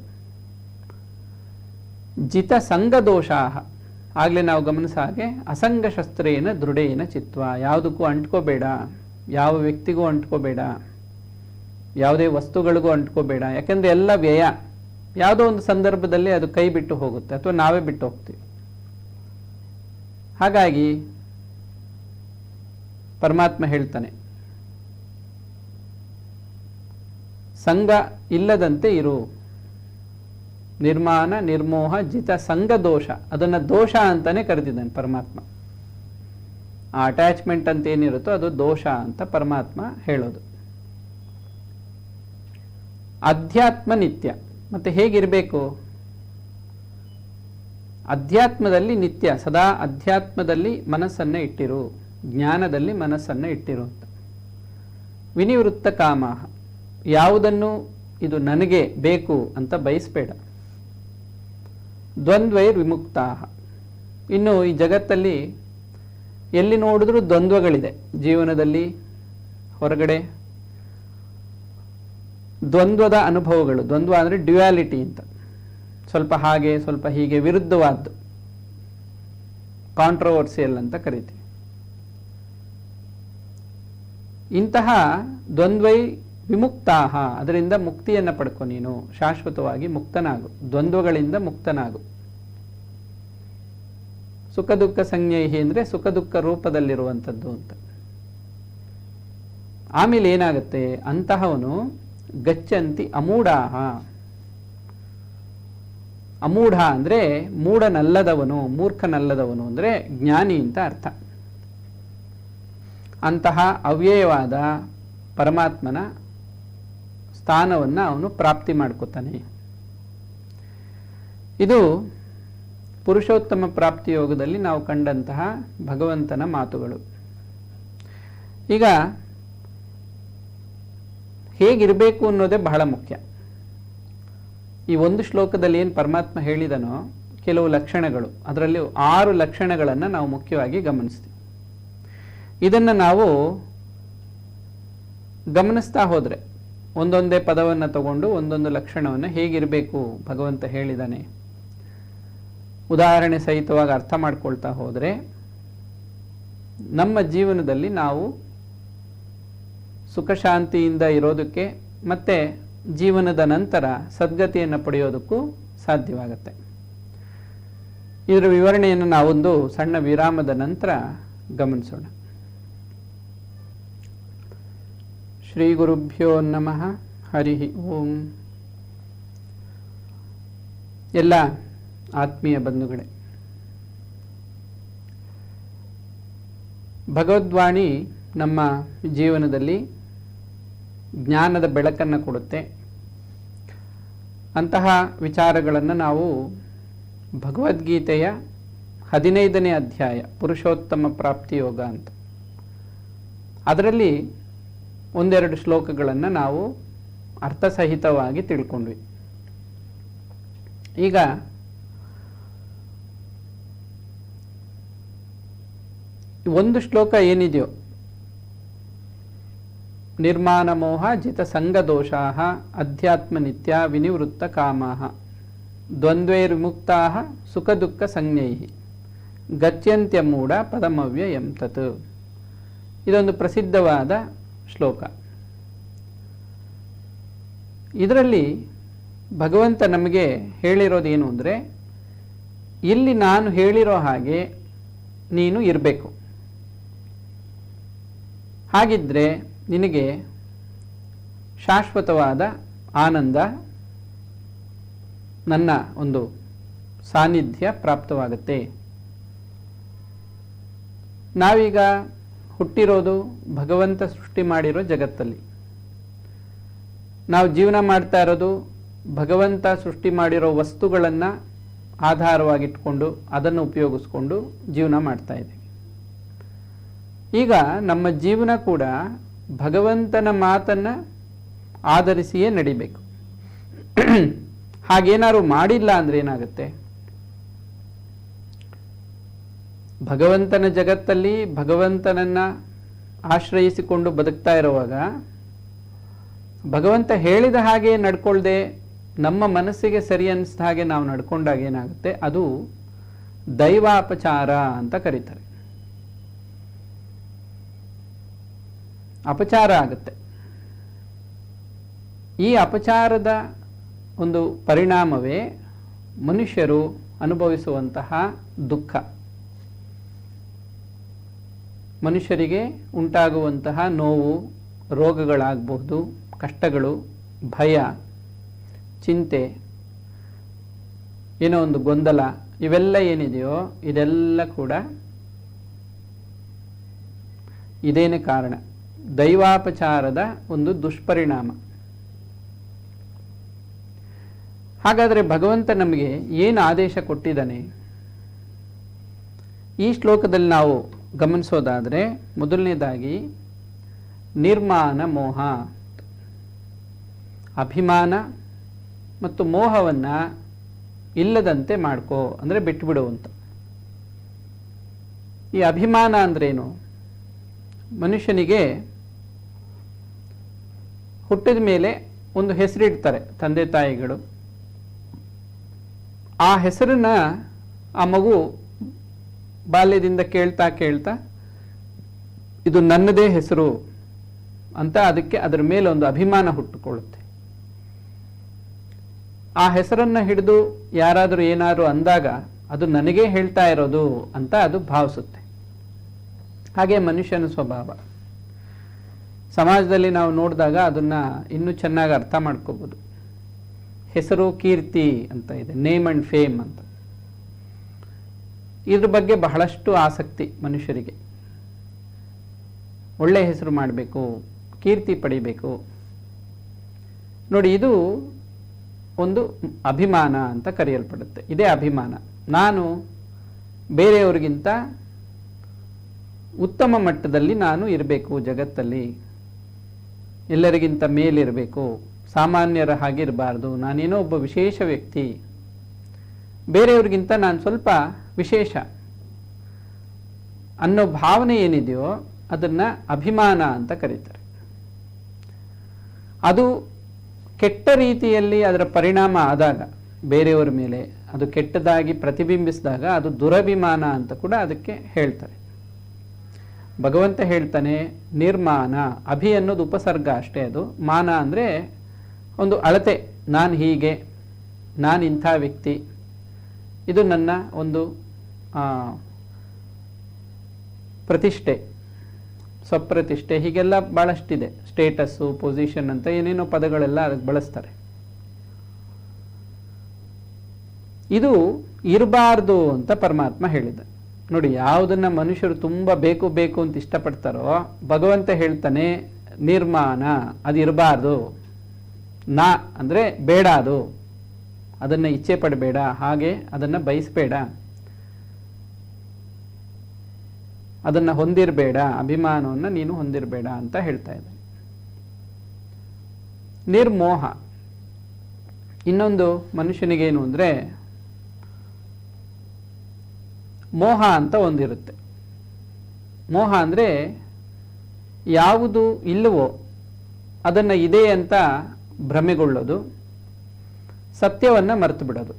ಜಿತ ಸಂಗದೋಷಾ ಆಗಲೇ ನಾವು ಗಮನಿಸ ಹಾಗೆ ಅಸಂಗ ಶಸ್ತ್ರೇನ ದೃಢೇನ ಚಿತ್ವ, ಯಾವುದಕ್ಕೂ ಅಂಟ್ಕೋಬೇಡ, ಯಾವ ವ್ಯಕ್ತಿಗೂ ಅಂಟ್ಕೋಬೇಡ, ಯಾವುದೇ ವಸ್ತುಗಳಿಗೂ ಅಂಟ್ಕೋಬೇಡ. ಯಾಕೆಂದರೆ ಎಲ್ಲ ವ್ಯಯ, ಯಾವುದೋ ಒಂದು ಸಂದರ್ಭದಲ್ಲಿ ಅದು ಕೈ ಬಿಟ್ಟು ಹೋಗುತ್ತೆ ಅಥವಾ ನಾವೇ ಬಿಟ್ಟು ಹೋಗ್ತೀವಿ. ಹಾಗಾಗಿ ಪರಮಾತ್ಮ ಹೇಳ್ತಾನೆ, ಸಂಗ ಇಲ್ಲದಂತೆ ಇರು, ನಿರ್ಮಾಣ ನಿರ್ಮೋಹ ಜಿತ ಸಂಗ ದೋಷ, ಅದನ್ನು ದೋಷ ಅಂತಾನೆ ಕರೆದಿದ್ದಾನೆ ಪರಮಾತ್ಮ. ಆ ಅಟ್ಯಾಚ್ಮೆಂಟ್ ಅಂತ ಏನಿರುತ್ತೋ ಅದು ದೋಷ ಅಂತ ಪರಮಾತ್ಮ ಹೇಳೋದು. ಅಧ್ಯಾತ್ಮ ನಿತ್ಯ, ಮತ್ತೆ ಹೇಗಿರಬೇಕು? ಅಧ್ಯಾತ್ಮದಲ್ಲಿ ನಿತ್ಯ, ಸದಾ ಅಧ್ಯಾತ್ಮದಲ್ಲಿ ಮನಸ್ಸನ್ನು ಇಟ್ಟಿರು, ಜ್ಞಾನದಲ್ಲಿ ಮನಸ್ಸನ್ನು ಇಟ್ಟಿರು ಅಂತ. ವಿನಿವೃತ್ತ ಕಾಮ, ಯಾವುದನ್ನು ಇದು ನನಗೆ ಬೇಕು ಅಂತ ಬಯಸಬೇಡ. ದ್ವಂದ್ವೈರ್ ವಿಮುಕ್ತ, ಇನ್ನು ಈ ಜಗತ್ತಲ್ಲಿ ಎಲ್ಲಿ ನೋಡಿದ್ರೂ ದ್ವಂದ್ವಗಳಿದೆ. ಜೀವನದಲ್ಲಿ, ಹೊರಗಡೆ ದ್ವಂದ್ವದ ಅನುಭವಗಳು. ದ್ವಂದ್ವ ಅಂದರೆ ಡ್ಯುಯಾಲಿಟಿ ಅಂತ, ಸ್ವಲ್ಪ ಹಾಗೆ ಸ್ವಲ್ಪ ಹೀಗೆ, ವಿರುದ್ಧವಾದ್ದು, ಕಾಂಟ್ರವರ್ಸಿಯಲ್ ಅಂತ ಕರಿತೀವಿ. ಇಂತಹ ದ್ವಂದ್ವೈ ವಿಮುಕ್ತಾಹ, ಅದರಿಂದ ಮುಕ್ತಿಯನ್ನು ಪಡ್ಕೊ, ನೀನು ಶಾಶ್ವತವಾಗಿ ಮುಕ್ತನಾಗು, ದ್ವಂದ್ವಗಳಿಂದ ಮುಕ್ತನಾಗು. ಸುಖ ದುಃಖ ಸಂಜ್ಞೈಹಿ ಅಂದರೆ ಸುಖ ದುಃಖ ರೂಪದಲ್ಲಿರುವಂಥದ್ದು ಅಂತ. ಆಮೇಲೆ ಏನಾಗುತ್ತೆ, ಅಂತಹವನು ಗಚ್ಚಂತಿ ಅಮೂಢಾಹ, ಅಮೂಢ ಅಂದರೆ ಮೂಢನಲ್ಲದವನು, ಮೂರ್ಖನಲ್ಲದವನು ಅಂದರೆ ಜ್ಞಾನಿ ಅಂತ ಅರ್ಥ. ಅಂತಹ ಅವ್ಯಯವಾದ ಪರಮಾತ್ಮನ ಸ್ಥಾನವನ್ನು ಅವನು ಪ್ರಾಪ್ತಿ ಮಾಡ್ಕೋತಾನೆ. ಇದು ಪುರುಷೋತ್ತಮ ಪ್ರಾಪ್ತಿ ಯೋಗದಲ್ಲಿ ನಾವು ಕಂಡಂತಹ ಭಗವಂತನ ಮಾತುಗಳು. ಈಗ ಹೇಗಿರಬೇಕು ಅನ್ನೋದೇ ಬಹಳ ಮುಖ್ಯ. ಈ ಒಂದು ಶ್ಲೋಕದಲ್ಲಿ ಏನು ಪರಮಾತ್ಮ ಹೇಳಿದನೋ ಕೆಲವು ಲಕ್ಷಣಗಳು, ಅದರಲ್ಲಿ 6 ಲಕ್ಷಣಗಳನ್ನು ನಾವು ಮುಖ್ಯವಾಗಿ ಗಮನಿಸ್ತೀವಿ. ಇದನ್ನು ನಾವು ಗಮನಿಸ್ತಾ ಹೋದರೆ ಒಂದೊಂದೇ ಪದವನ್ನು ತಗೊಂಡು ಒಂದೊಂದು ಲಕ್ಷಣವನ್ನು ಹೇಗಿರಬೇಕು ಭಗವಂತ ಹೇಳಿದಾನೆ ಉದಾಹರಣೆ ಸಹಿತವಾಗಿ ಅರ್ಥ ಮಾಡ್ಕೊಳ್ತಾ ಹೋದರೆ ನಮ್ಮ ಜೀವನದಲ್ಲಿ ನಾವು ಸುಖ ಶಾಂತಿಯಿಂದ ಇರೋದಕ್ಕೆ ಮತ್ತೆ ಜೀವನದ ನಂತರ ಸದ್ಗತಿಯನ್ನು ಪಡೆಯೋದಕ್ಕೂ ಸಾಧ್ಯವಾಗುತ್ತೆ. ಇದರ ವಿವರಣೆಯನ್ನು ನಾವೊಂದು ಸಣ್ಣ ವಿರಾಮದ ನಂತರ ಗಮನಿಸೋಣ. ಶ್ರೀ ಗುರುಭ್ಯೋ ನಮಃ. ಹರಿ ಓಂ. ಎಲ್ಲ ಆತ್ಮೀಯ ಬಂಧುಗಳೇ, ಭಗವದ್ವಾಣಿ ನಮ್ಮ ಜೀವನದಲ್ಲಿ ಜ್ಞಾನದ ಬೆಳಕನ್ನು ಕೊಡುತ್ತೆ. ಅಂತಹ ವಿಚಾರಗಳನ್ನು ನಾವು ಭಗವದ್ಗೀತೆಯ 15ನೇ ಅಧ್ಯಾಯ ಪುರುಷೋತ್ತಮ ಪ್ರಾಪ್ತಿ ಯೋಗ ಅಂತ, ಅದರಲ್ಲಿ ಒಂದೆರಡು ಶ್ಲೋಕಗಳನ್ನು ನಾವು ಅರ್ಥಸಹಿತವಾಗಿ ತಿಳ್ಕೊಂಡ್ವಿ. ಈಗ ಒಂದು ಶ್ಲೋಕ ಏನಿದೆಯೋ, ನಿರ್ಮಾಣ ಮೋಹ ಜಿತ ಸಂಗ ದೋಷಾಃ ಅಧ್ಯಾತ್ಮ ನಿತ್ಯ ವಿನಿವೃತ್ತ ಕಾಮಾಃ ದ್ವಂದ್ವೈರ್ವಿಮುಕ್ತಾಃ ಸುಖ ದುಃಖ ಸಂಜ್ಞೈಃ ಗಚ್ಯಂತ್ಯಮೂಢ ಪದಮವ್ಯಯಂ ತತ್. ಇದೊಂದು ಪ್ರಸಿದ್ಧವಾದ ಶ್ಲೋಕ. ಇದರಲ್ಲಿ ಭಗವಂತ ನಮಗೆ ಹೇಳಿರೋದೇನು ಅಂದರೆ, ಇಲ್ಲಿ ನಾನು ಹೇಳಿರೋ ಹಾಗೆ ನೀನು ಇರಬೇಕು. ಹಾಗಿದ್ರೆ ನಿನಗೆ ಶಾಶ್ವತವಾದ ಆನಂದ, ನನ್ನ ಒಂದು ಸಾನ್ನಿಧ್ಯ ಪ್ರಾಪ್ತವಾಗುತ್ತೆ. ನಾವೀಗ ಹುಟ್ಟಿರೋದು ಭಗವಂತ ಸೃಷ್ಟಿ ಮಾಡಿರೋ ಜಗತ್ತಲ್ಲಿ. ನಾವು ಜೀವನ ಮಾಡ್ತಾ ಇರೋದು ಭಗವಂತ ಸೃಷ್ಟಿ ಮಾಡಿರೋ ವಸ್ತುಗಳನ್ನು ಆಧಾರವಾಗಿಟ್ಕೊಂಡು ಅದನ್ನು ಉಪಯೋಗಿಸ್ಕೊಂಡು ಜೀವನ ಮಾಡ್ತಾ ಇದ್ದೀವಿ. ಈಗ ನಮ್ಮ ಜೀವನ ಕೂಡ ಭಗವಂತನ ಮಾತನ್ನು ಆಧರಿಸಿಯೇ ನಡಿಬೇಕು. ಹಾಗೇನಾದ್ರು ಮಾಡಿಲ್ಲ ಅಂದರೆ ಏನಾಗುತ್ತೆ, ಭಗವಂತನ ಜಗತ್ತಲ್ಲಿ ಭಗವಂತನನ್ನು ಆಶ್ರಯಿಸಿಕೊಂಡು ಬದುಕ್ತಾ ಇರುವಾಗ ಭಗವಂತ ಹೇಳಿದ ಹಾಗೆ ನಡ್ಕೊಳ್ದೆ ನಮ್ಮ ಮನಸ್ಸಿಗೆ ಸರಿ ಅನ್ನಿಸಿದ ಹಾಗೆ ನಾವು ನಡ್ಕೊಂಡಾಗ ಏನಾಗುತ್ತೆ, ಅದು ದೈವಾಪಚಾರ ಅಂತ ಕರೀತಾರೆ. ಅಪಚಾರ ಆಗುತ್ತೆ. ಈ ಅಪಚಾರದ ಒಂದು ಪರಿಣಾಮವೇ ಮನುಷ್ಯರು ಅನುಭವಿಸುವಂತಹ ದುಃಖ, ಮನುಷ್ಯರಿಗೆ ಉಂಟಾಗುವಂತಹ ನೋವು, ರೋಗಗಳಾಗಬಹುದು, ಕಷ್ಟಗಳು, ಭಯ, ಚಿಂತೆ, ಏನೋ ಒಂದು ಗೊಂದಲ, ಇವೆಲ್ಲ ಏನಿದೆಯೋ ಇದೆಲ್ಲ ಕೂಡ ಇದೇನೇ ಕಾರಣ, ದೈವಾಪಚಾರದ ಒಂದು ದುಷ್ಪರಿಣಾಮ. ಹಾಗಾದರೆ ಭಗವಂತ ನಮಗೆ ಏನು ಆದೇಶ ಕೊಟ್ಟಿದ್ದಾನೆ ಈ ಶ್ಲೋಕದಲ್ಲಿ ನಾವು ಗಮನಿಸೋದಾದರೆ, ಮೊದಲನೇದಾಗಿ ನಿರ್ಮಾಣ ಮೋಹ, ಅಭಿಮಾನ ಮತ್ತು ಮೋಹವನ್ನು ಇಲ್ಲದಂತೆ ಮಾಡ್ಕೋ ಅಂದರೆ ಬಿಟ್ಟುಬಿಡು ಅಂತ. ಈ ಅಭಿಮಾನ ಅಂದ್ರೇನು? ಮನುಷ್ಯನಿಗೆ ಹುಟ್ಟಿದ ಮೇಲೆ ಒಂದು ಹೆಸರಿಡ್ತಾರೆ ತಂದೆ ತಾಯಿಗಳು. ಆ ಹೆಸರನ್ನ ಆ ಮಗು ಬಾಲ್ಯದಿಂದ ಕೇಳ್ತಾ ಕೇಳ್ತಾ ಇದು ನನ್ನದೇ ಹೆಸರು, ಅಂತ ಅದಕ್ಕೆ ಅದರ ಮೇಲೆ ಒಂದು ಅಭಿಮಾನ ಹುಟ್ಟುಕೊಳ್ಳುತ್ತೆ. ಆ ಹೆಸರನ್ನು ಹಿಡಿದು ಯಾರಾದರೂ ಏನಾದರೂ ಅಂದಾಗ ಅದು ನನಗೇ ಹೇಳ್ತಾ ಇರೋದು ಅಂತ ಅದು ಭಾವಿಸುತ್ತೆ. ಹಾಗೆ ಮನುಷ್ಯನ ಸ್ವಭಾವ ಸಮಾಜದಲ್ಲಿ ನಾವು ನೋಡಿದಾಗ ಅದನ್ನು ಇನ್ನೂ ಚೆನ್ನಾಗಿ ಅರ್ಥ ಮಾಡ್ಕೋಬೋದು. ಹೆಸರು ಕೀರ್ತಿ ಅಂತ ಇದೆ, ನೇಮ್ ಅಂಡ್ ಫೇಮ್ ಅಂತ. ಇದ್ರ ಬಗ್ಗೆ ಬಹಳಷ್ಟು ಆಸಕ್ತಿ ಮನುಷ್ಯರಿಗೆ. ಒಳ್ಳೆ ಹೆಸರು ಮಾಡಬೇಕು, ಕೀರ್ತಿ ಪಡಿಬೇಕು. ನೋಡಿ, ಇದು ಒಂದು ಅಭಿಮಾನ ಅಂತ ಕರೆಯಲ್ಪಡುತ್ತೆ. ಇದೇ ಅಭಿಮಾನ. ನಾನು ಬೇರೆಯವರಿಗಿಂತ ಉತ್ತಮ ಮಟ್ಟದಲ್ಲಿ ನಾನು ಇರಬೇಕು, ಜಗತ್ತಲ್ಲಿ ಎಲ್ಲರಿಗಿಂತ ಮೇಲಿರಬೇಕು, ಸಾಮಾನ್ಯರ ಹಾಗಿರಬಾರ್ದು, ನಾನೇನೋ ಒಬ್ಬ ವಿಶೇಷ ವ್ಯಕ್ತಿ, ಬೇರೆಯವ್ರಿಗಿಂತ ನಾನು ಸ್ವಲ್ಪ ವಿಶೇಷ ಅನ್ನೋ ಭಾವನೆ ಏನಿದೆಯೋ ಅದನ್ನು ಅಭಿಮಾನ ಅಂತ ಕರೀತಾರೆ. ಅದು ಕೆಟ್ಟ ರೀತಿಯಲ್ಲಿ ಅದರ ಪರಿಣಾಮ ಆದಾಗ ಬೇರೆಯವರ ಮೇಲೆ ಅದು ಕೆಟ್ಟದಾಗಿ ಪ್ರತಿಬಿಂಬಿಸಿದಾಗ ಅದು ದುರಭಿಮಾನ ಅಂತ ಕೂಡ ಅದಕ್ಕೆ ಹೇಳ್ತಾರೆ. ಭಗವಂತ ಹೇಳ್ತಾನೆ ನಿರ್ಮಾನ. ಅಭಿ ಅನ್ನೋದು ಉಪಸರ್ಗ ಅಷ್ಟೇ, ಅದು ಮಾನ ಅಂದರೆ ಒಂದು ಅಳತೆ. ನಾನು ಹೀಗೆ, ನಾನು ಇಂಥ ವ್ಯಕ್ತಿ, ಇದು ನನ್ನ ಒಂದು ಪ್ರತಿಷ್ಠೆ, ಸ್ವಪ್ರತಿಷ್ಠೆ, ಹೀಗೆಲ್ಲ ಭಾಳಷ್ಟಿದೆ. ಸ್ಟೇಟಸ್ಸು, ಪೊಸಿಷನ್ ಅಂತ ಏನೇನೋ ಪದಗಳೆಲ್ಲ ಅದಕ್ಕೆ ಬಳಸ್ತಾರೆ. ಇದು ಇರಬಾರ್ದು ಅಂತ ಪರಮಾತ್ಮ ಹೇಳಿದ. ನೋಡಿ, ಯಾವುದನ್ನ ಮನುಷ್ಯರು ತುಂಬ ಬೇಕು ಬೇಕು ಅಂತ ಇಷ್ಟಪಡ್ತಾರೋ ಭಗವಂತ ಹೇಳ್ತಾನೆ ನಿರ್ಮಾಣ, ಅದು ಇರಬಾರ್ದು. ನಾ ಅಂದರೆ ಬೇಡ, ಅದು ಅದನ್ನು ಇಚ್ಛೆ ಪಡಬೇಡ, ಹಾಗೆ ಅದನ್ನು ಬಯಸಬೇಡ, ಅದನ್ನು ಹೊಂದಿರಬೇಡ, ಅಭಿಮಾನವನ್ನು ನೀನು ಹೊಂದಿರಬೇಡ ಅಂತ ಹೇಳ್ತಾ ಇದ್ದಾನೆ. ನಿರ್ಮೋಹ. ಇನ್ನೊಂದು ಮನುಷ್ಯನಿಗೇನು ಅಂದರೆ ಮೋಹ ಅಂತ ಒಂದಿರುತ್ತೆ. ಮೋಹ ಅಂದರೆ ಯಾವುದು ಇಲ್ಲವೋ ಅದನ್ನು ಇದೆ ಅಂತ ಭ್ರಮೆಗೊಳ್ಳೋದು, ಸತ್ಯವನ್ನು ಮರೆತು ಬಿಡೋದು.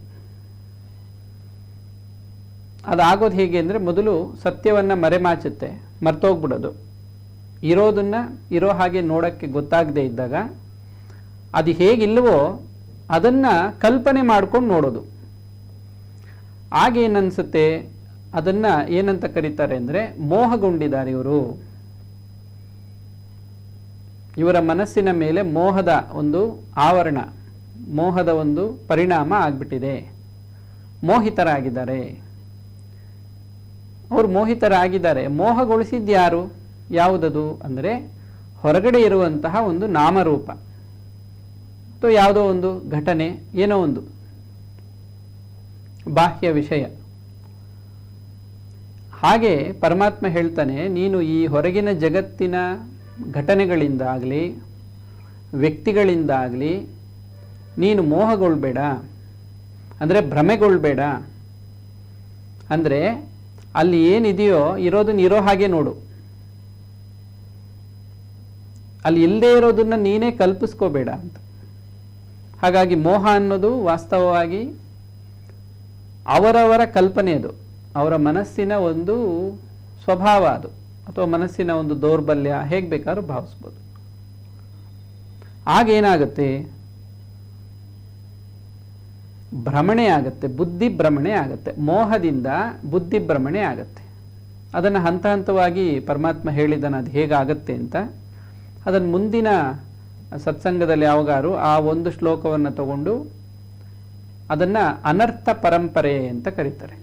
ಅದಾಗೋದು ಹೇಗೆ ಅಂದರೆ ಮೊದಲು ಸತ್ಯವನ್ನು ಮರೆಮಾಚುತ್ತೆ, ಮರ್ತೋಗ್ಬಿಡೋದು. ಇರೋದನ್ನು ಇರೋ ಹಾಗೆ ನೋಡೋಕ್ಕೆ ಗೊತ್ತಾಗದೇ ಇದ್ದಾಗ ಅದು ಹೇಗಿಲ್ಲವೋ ಅದನ್ನು ಕಲ್ಪನೆ ಮಾಡ್ಕೊಂಡು ನೋಡೋದು. ಆಗೇನನ್ಸುತ್ತೆ, ಅದನ್ನು ಏನಂತ ಕರೀತಾರೆ ಅಂದರೆ ಮೋಹಗೊಂಡಿದ್ದಾರೆ ಇವರು. ಇವರ ಮನಸ್ಸಿನ ಮೇಲೆ ಮೋಹದ ಒಂದು ಆವರಣ, ಮೋಹದ ಒಂದು ಪರಿಣಾಮ ಆಗ್ಬಿಟ್ಟಿದೆ, ಮೋಹಿತರಾಗಿದ್ದಾರೆ. ಅವರು ಮೋಹಿತರಾಗಿದ್ದಾರೆ. ಮೋಹಗೊಳಿಸಿದ್ಯಾರು? ಯಾವುದದು ಅಂದರೆ ಹೊರಗಡೆ ಇರುವಂತಹ ಒಂದು ನಾಮರೂಪ ಅಥವಾ ಯಾವುದೋ ಒಂದು ಘಟನೆ, ಏನೋ ಒಂದು ಬಾಹ್ಯ ವಿಷಯ. ಹಾಗೆ ಪರಮಾತ್ಮ ಹೇಳ್ತಾನೆ, ನೀನು ಈ ಹೊರಗಿನ ಜಗತ್ತಿನ ಘಟನೆಗಳಿಂದಾಗಲಿ ವ್ಯಕ್ತಿಗಳಿಂದಾಗಲಿ ನೀನು ಮೋಹಗೊಳ್ಬೇಡ, ಅಂದರೆ ಭ್ರಮೆಗೊಳ್ಬೇಡ. ಅಂದರೆ ಅಲ್ಲಿ ಏನಿದೆಯೋ ಇರೋದನ್ನ ಇರೋ ಹಾಗೆ ನೋಡು, ಅಲ್ಲಿ ಇಲ್ಲದೆ ಇರೋದನ್ನ ನೀನೇ ಕಲ್ಪಿಸ್ಕೋಬೇಡ ಅಂತ. ಹಾಗಾಗಿ ಮೋಹ ಅನ್ನೋದು ವಾಸ್ತವವಾಗಿ ಅವರವರ ಕಲ್ಪನೆ, ಅದು ಅವರ ಮನಸ್ಸಿನ ಒಂದು ಸ್ವಭಾವ, ಅದು ಅಥವಾ ಮನಸ್ಸಿನ ಒಂದು ದೌರ್ಬಲ್ಯ, ಹೇಗೆ ಬೇಕಾದ್ರೂ ಭಾವಿಸ್ಬೋದು. ಆಗೇನಾಗುತ್ತೆ, ಭ್ರಮಣೆ ಆಗುತ್ತೆ, ಬುದ್ಧಿ ಭ್ರಮಣೆ ಆಗುತ್ತೆ. ಮೋಹದಿಂದ ಬುದ್ಧಿ ಭ್ರಮಣೆ ಆಗುತ್ತೆ. ಅದನ್ನು ಹಂತ ಹಂತವಾಗಿ ಪರಮಾತ್ಮ ಹೇಳಿದ್ದಾನೆ ಅದು ಹೇಗಾಗತ್ತೆ ಅಂತ. ಅದನ್ನು ಮುಂದಿನ ಸತ್ಸಂಗದಲ್ಲಿ ಯಾವಾಗಾರು ಆ ಒಂದು ಶ್ಲೋಕವನ್ನು ತಗೊಂಡು ಅದನ್ನು ಅನರ್ಥ ಪರಂಪರೆ ಅಂತ ಕರೀತಾರೆ.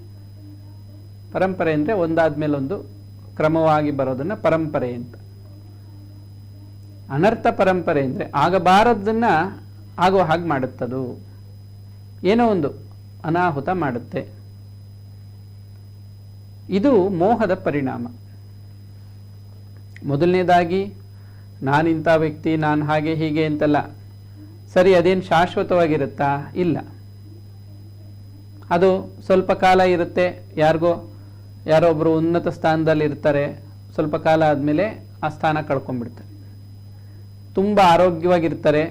ಪರಂಪರೆ ಅಂದರೆ ಒಂದಾದ್ಮೇಲೆ ಒಂದು ಕ್ರಮವಾಗಿ ಬರೋದನ್ನು ಪರಂಪರೆ ಅಂತ. ಅನರ್ಥ ಪರಂಪರೆ ಅಂದರೆ ಆಗಬಾರದನ್ನ ಆಗೋ ಹಾಗೆ ಮಾಡುತ್ತದು, ಏನೋ ಒಂದು ಅನಾಹುತ ಮಾಡುತ್ತೆ. ಇದು ಮೋಹದ ಪರಿಣಾಮ. ಮೊದಲನೇದಾಗಿ ನಾನಿಂಥ ವ್ಯಕ್ತಿ, ನಾನು ಹಾಗೆ ಹೀಗೆ ಅಂತಲ್ಲ. ಸರಿ, ಅದೇನು ಶಾಶ್ವತವಾಗಿರುತ್ತಾ? ಇಲ್ಲ. ಅದು ಸ್ವಲ್ಪ ಕಾಲ ಇರುತ್ತೆ. ಯಾರೋ ಒಬ್ಬರು ಉನ್ನತ ಸ್ಥಾನದಲ್ಲಿ ಇರ್ತಾರೆ, ಸ್ವಲ್ಪ ಕಾಲ ಆದಮೇಲೆ ಆ ಸ್ಥಾನ ಕಳ್ಕೊಂಡ್ಬಿಡ್ತಾರೆ. ತುಂಬ ಆರೋಗ್ಯವಾಗಿರ್ತಾರೆ,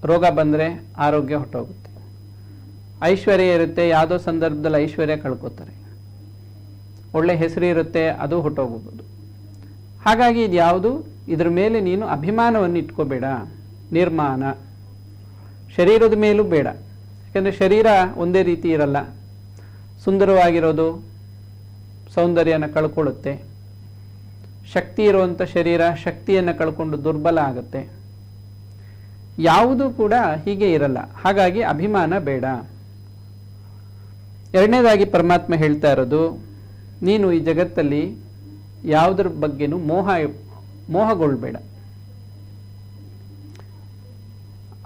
ರೋಗ ಬಂದರೆ ಆರೋಗ್ಯ ಹೊಟ್ಟೋಗುತ್ತೆ. ಐಶ್ವರ್ಯ ಇರುತ್ತೆ, ಯಾವುದೋ ಸಂದರ್ಭದಲ್ಲಿ ಐಶ್ವರ್ಯ ಕಳ್ಕೊತಾರೆ. ಒಳ್ಳೆ ಹೆಸರು ಇರುತ್ತೆ, ಅದು ಹೊಟ್ಟೋಗ್ಬೋದು. ಹಾಗಾಗಿ ಇದು ಯಾವುದು ಇದ್ರ ಮೇಲೆ ನೀನು ಅಭಿಮಾನವನ್ನು ಇಟ್ಕೋಬೇಡ. ನಿರ್ಮಾಣ ಶರೀರದ ಮೇಲೂ ಬೇಡ. ಯಾಕಂದರೆ ಶರೀರ ಒಂದೇ ರೀತಿ ಇರಲ್ಲ. ಸುಂದರವಾಗಿರೋದು ಸೌಂದರ್ಯನ ಕಳ್ಕೊಳ್ಳುತ್ತೆ. ಶಕ್ತಿ ಇರುವಂಥ ಶರೀರ ಶಕ್ತಿಯನ್ನು ಕಳ್ಕೊಂಡು ದುರ್ಬಲ ಆಗುತ್ತೆ. ಯಾವುದೂ ಕೂಡ ಹೀಗೆ ಇರಲ್ಲ. ಹಾಗಾಗಿ ಅಭಿಮಾನ ಬೇಡ. ಎರಡನೇದಾಗಿ ಪರಮಾತ್ಮ ಹೇಳ್ತಾ ಇರೋದು, ನೀನು ಈ ಜಗತ್ತಲ್ಲಿ ಯಾವುದ್ರ ಬಗ್ಗೆನೂ ಮೋಹಗೊಳ್ಬೇಡ.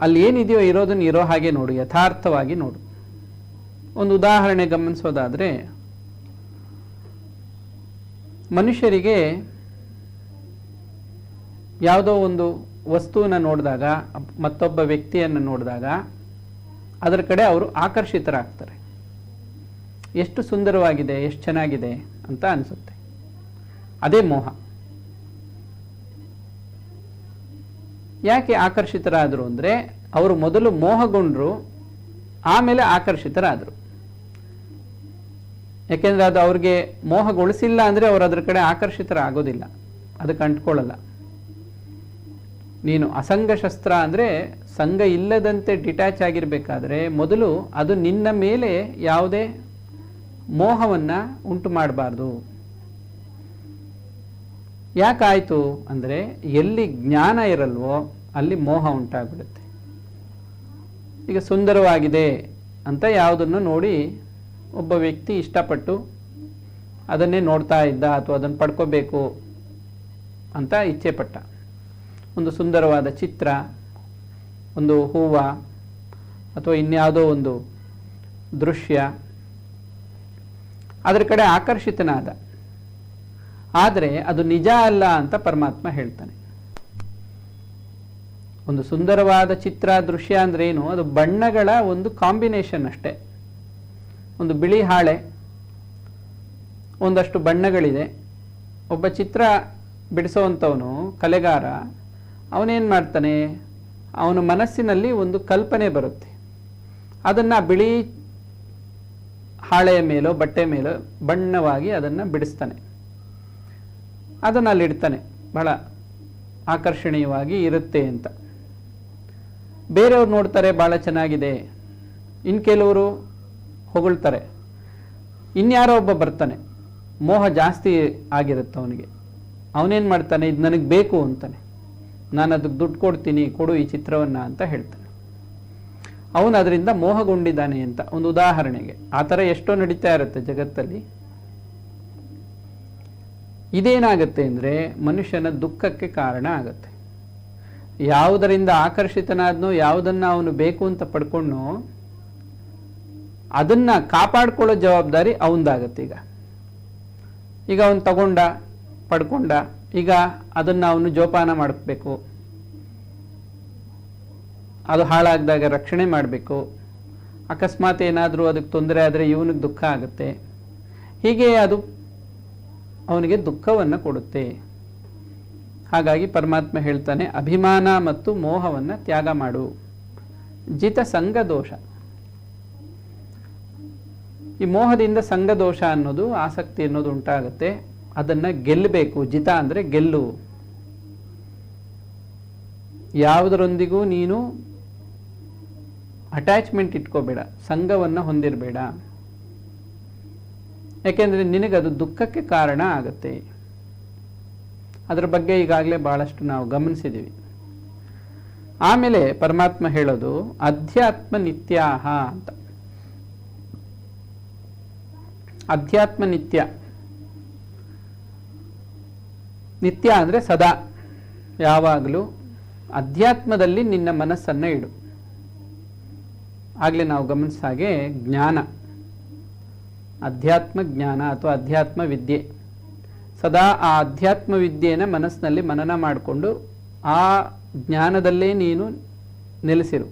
ಅಲ್ಲಿ ಏನಿದೆಯೋ ಇರೋದನ್ನು ಇರೋ ಹಾಗೆ ನೋಡು, ಯಥಾರ್ಥವಾಗಿ ನೋಡು. ಒಂದು ಉದಾಹರಣೆ ಗಮನಿಸೋದಾದರೆ, ಮನುಷ್ಯರಿಗೆ ಯಾವುದೋ ಒಂದು ವಸ್ತುವನ್ನು ನೋಡಿದಾಗ, ಮತ್ತೊಬ್ಬ ವ್ಯಕ್ತಿಯನ್ನು ನೋಡಿದಾಗ ಅದರ ಕಡೆ ಅವರು ಆಕರ್ಷಿತರಾಗ್ತಾರೆ. ಎಷ್ಟು ಸುಂದರವಾಗಿದೆ, ಎಷ್ಟು ಚೆನ್ನಾಗಿದೆ ಅಂತ ಅನಿಸುತ್ತೆ. ಅದೇ ಮೋಹ. ಯಾಕೆ ಆಕರ್ಷಿತರಾದರು ಅಂದರೆ, ಅವರು ಮೊದಲು ಮೋಹಗೊಂಡ್ರು, ಆಮೇಲೆ ಆಕರ್ಷಿತರಾದರು. ಯಾಕೆಂದರೆ ಅದು ಅವ್ರಿಗೆ ಮೋಹಗೊಳಿಸಿಲ್ಲ ಅಂದರೆ ಅವರು ಅದರ ಕಡೆ ಆಕರ್ಷಿತರಾಗೋದಿಲ್ಲ, ಅದಕ್ಕೆ ಅಂಟ್ಕೊಳ್ಳಲ್ಲ. ನೀನು ಅಸಂಗ ಶಸ್ತ್ರ ಅಂದರೆ ಸಂಘ ಇಲ್ಲದಂತೆ ಡಿಟ್ಯಾಚ್ ಆಗಿರಬೇಕಾದ್ರೆ ಮೊದಲು ಅದು ನಿನ್ನ ಮೇಲೆ ಯಾವುದೇ ಮೋಹವನ್ನು ಉಂಟು ಮಾಡಬಾರ್ದು. ಯಾಕಾಯಿತು ಅಂದರೆ, ಎಲ್ಲಿ ಜ್ಞಾನ ಇರಲ್ವೋ ಅಲ್ಲಿ ಮೋಹ ಉಂಟಾಗ್ಬಿಡುತ್ತೆ. ಈಗ ಸುಂದರವಾಗಿದೆ ಅಂತ ಯಾವುದನ್ನು ನೋಡಿ ಒಬ್ಬ ವ್ಯಕ್ತಿ ಇಷ್ಟಪಟ್ಟು ಅದನ್ನೇ ನೋಡ್ತಾ ಇದ್ದ, ಅಥವಾ ಅದನ್ನು ಪಡ್ಕೋಬೇಕು ಅಂತ ಇಚ್ಛೆ ಪಟ್ಟ. ಒಂದು ಸುಂದರವಾದ ಚಿತ್ರ, ಒಂದು ಹೂವ, ಅಥವಾ ಇನ್ಯಾವುದೋ ಒಂದು ದೃಶ್ಯ, ಅದರ ಕಡೆ ಆಕರ್ಷಿತನಾದ. ಆದರೆ ಅದು ನಿಜ ಅಲ್ಲ ಅಂತ ಪರಮಾತ್ಮ ಹೇಳ್ತಾನೆ. ಒಂದು ಸುಂದರವಾದ ಚಿತ್ರ, ದೃಶ್ಯ ಅಂದ್ರೆ ಏನು? ಅದು ಬಣ್ಣಗಳ ಒಂದು ಕಾಂಬಿನೇಷನ್ ಅಷ್ಟೇ. ಒಂದು ಬಿಳಿ ಹಾಳೆ, ಒಂದಷ್ಟು ಬಣ್ಣಗಳಿದೆ. ಒಬ್ಬ ಚಿತ್ರ ಬಿಡಿಸೋವಂಥವನು, ಕಲೆಗಾರ, ಅವನೇನು ಮಾಡ್ತಾನೆ, ಅವನ ಮನಸ್ಸಿನಲ್ಲಿ ಒಂದು ಕಲ್ಪನೆ ಬರುತ್ತೆ. ಅದನ್ನು ಬಿಳಿ ಹಾಳೆಯ ಮೇಲೋ ಬಟ್ಟೆ ಮೇಲೋ ಬಣ್ಣವಾಗಿ ಅದನ್ನು ಬಿಡಿಸ್ತಾನೆ. ಅದನ್ನು ಅಲ್ಲಿಡ್ತಾನೆ, ಬಹಳ ಆಕರ್ಷಣೀಯವಾಗಿ ಇರುತ್ತೆ ಅಂತ. ಬೇರೆಯವ್ರು ನೋಡ್ತಾರೆ, ಭಾಳ ಚೆನ್ನಾಗಿದೆ. ಇನ್ನು ಕೆಲವರು ಹೊಗಳ್ತಾರೆ. ಇನ್ಯಾರೋ ಒಬ್ಬ ಬರ್ತಾನೆ, ಮೋಹ ಜಾಸ್ತಿ ಆಗಿರುತ್ತೆ ಅವನಿಗೆ. ಅವನೇನು ಮಾಡ್ತಾನೆ, ಇದು ನನಗೆ ಬೇಕು ಅಂತಾನೆ. ನಾನು ಅದಕ್ಕೆ ದುಡ್ಡು ಕೊಡ್ತೀನಿ, ಕೊಡು ಈ ಚಿತ್ರವನ್ನು ಅಂತ ಹೇಳ್ತಾನೆ. ಅವನು ಅದರಿಂದ ಮೋಹಗೊಂಡಿದ್ದಾನೆ ಅಂತ ಒಂದು ಉದಾಹರಣೆಗೆ. ಆ ಥರ ಎಷ್ಟೋ ನಡೀತಾ ಇರುತ್ತೆ ಜಗತ್ತಲ್ಲಿ. ಇದೇನಾಗುತ್ತೆ ಅಂದರೆ ಮನುಷ್ಯನ ದುಃಖಕ್ಕೆ ಕಾರಣ ಆಗುತ್ತೆ. ಯಾವುದರಿಂದ ಆಕರ್ಷಿತನಾದ್ನೋ, ಯಾವುದನ್ನು ಅವನು ಬೇಕು ಅಂತ ಪಡ್ಕೊಂಡೋ, ಅದನ್ನು ಕಾಪಾಡ್ಕೊಳ್ಳೋ ಜವಾಬ್ದಾರಿ ಅವನದಾಗತ್ತೆ. ಈಗ ಅವನು ತಗೊಂಡ, ಪಡ್ಕೊಂಡ, ಈಗ ಅದನ್ನು ಅವನು ಜೋಪಾನ ಮಾಡಬೇಕು, ಅದು ಹಾಳಾಗದಾಗ ರಕ್ಷಣೆ ಮಾಡಬೇಕು. ಅಕಸ್ಮಾತ್ ಏನಾದರೂ ಅದಕ್ಕೆ ತೊಂದರೆ ಆದರೆ ಇವನಿಗೆ ದುಃಖ ಆಗುತ್ತೆ. ಹೀಗೆ ಅದು ಅವನಿಗೆ ದುಃಖವನ್ನು ಕೊಡುತ್ತೆ. ಹಾಗಾಗಿ ಪರಮಾತ್ಮ ಹೇಳ್ತಾನೆ, ಅಭಿಮಾನ ಮತ್ತು ಮೋಹವನ್ನು ತ್ಯಾಗ ಮಾಡು. ಜಿತ ಸಂಘ ದೋಷ. ಈ ಮೋಹದಿಂದ ಸಂಘ ದೋಷ ಅನ್ನೋದು, ಆಸಕ್ತಿ ಅನ್ನೋದು ಉಂಟಾಗುತ್ತೆ. ಅದನ್ನು ಗೆಲ್ಲಬೇಕು. ಜಿತ ಅಂದರೆ ಗೆಲ್ಲು. ಯಾವುದರೊಂದಿಗೂ ನೀನು ಅಟ್ಯಾಚ್ಮೆಂಟ್ ಇಟ್ಕೋಬೇಡ, ಸಂಘವನ್ನು ಹೊಂದಿರಬೇಡ. ಯಾಕೆಂದರೆ ನಿನಗದು ದುಃಖಕ್ಕೆ ಕಾರಣ ಆಗುತ್ತೆ. ಅದರ ಬಗ್ಗೆ ಈಗಾಗಲೇ ಭಾಳಷ್ಟು ನಾವು ಗಮನಿಸಿದ್ದೀವಿ. ಆಮೇಲೆ ಪರಮಾತ್ಮ ಹೇಳೋದು ಅಧ್ಯಾತ್ಮ ನಿತ್ಯಾಹ ಅಂತ. ಅಧ್ಯಾತ್ಮ ನಿತ್ಯ. ನಿತ್ಯ ಅಂದರೆ ಸದಾ, ಯಾವಾಗಲೂ ಅಧ್ಯಾತ್ಮದಲ್ಲಿ ನಿನ್ನ ಮನಸ್ಸನ್ನು ಇಡು. ಆಗಲೇ ನಾವು ಗಮನಿಸಿದ ಹಾಗೆ ಜ್ಞಾನ, ಅಧ್ಯಾತ್ಮ ಜ್ಞಾನ ಅಥವಾ ಅಧ್ಯಾತ್ಮ ವಿದ್ಯೆ. ಸದಾ ಆ ಅಧ್ಯಾತ್ಮ ವಿದ್ಯೆಯನ್ನು ಮನಸ್ಸಿನಲ್ಲಿ ಮನನ ಮಾಡಿಕೊಂಡು ಆ ಜ್ಞಾನದಲ್ಲೇ ನೀನು ನೆಲೆಸಿರು.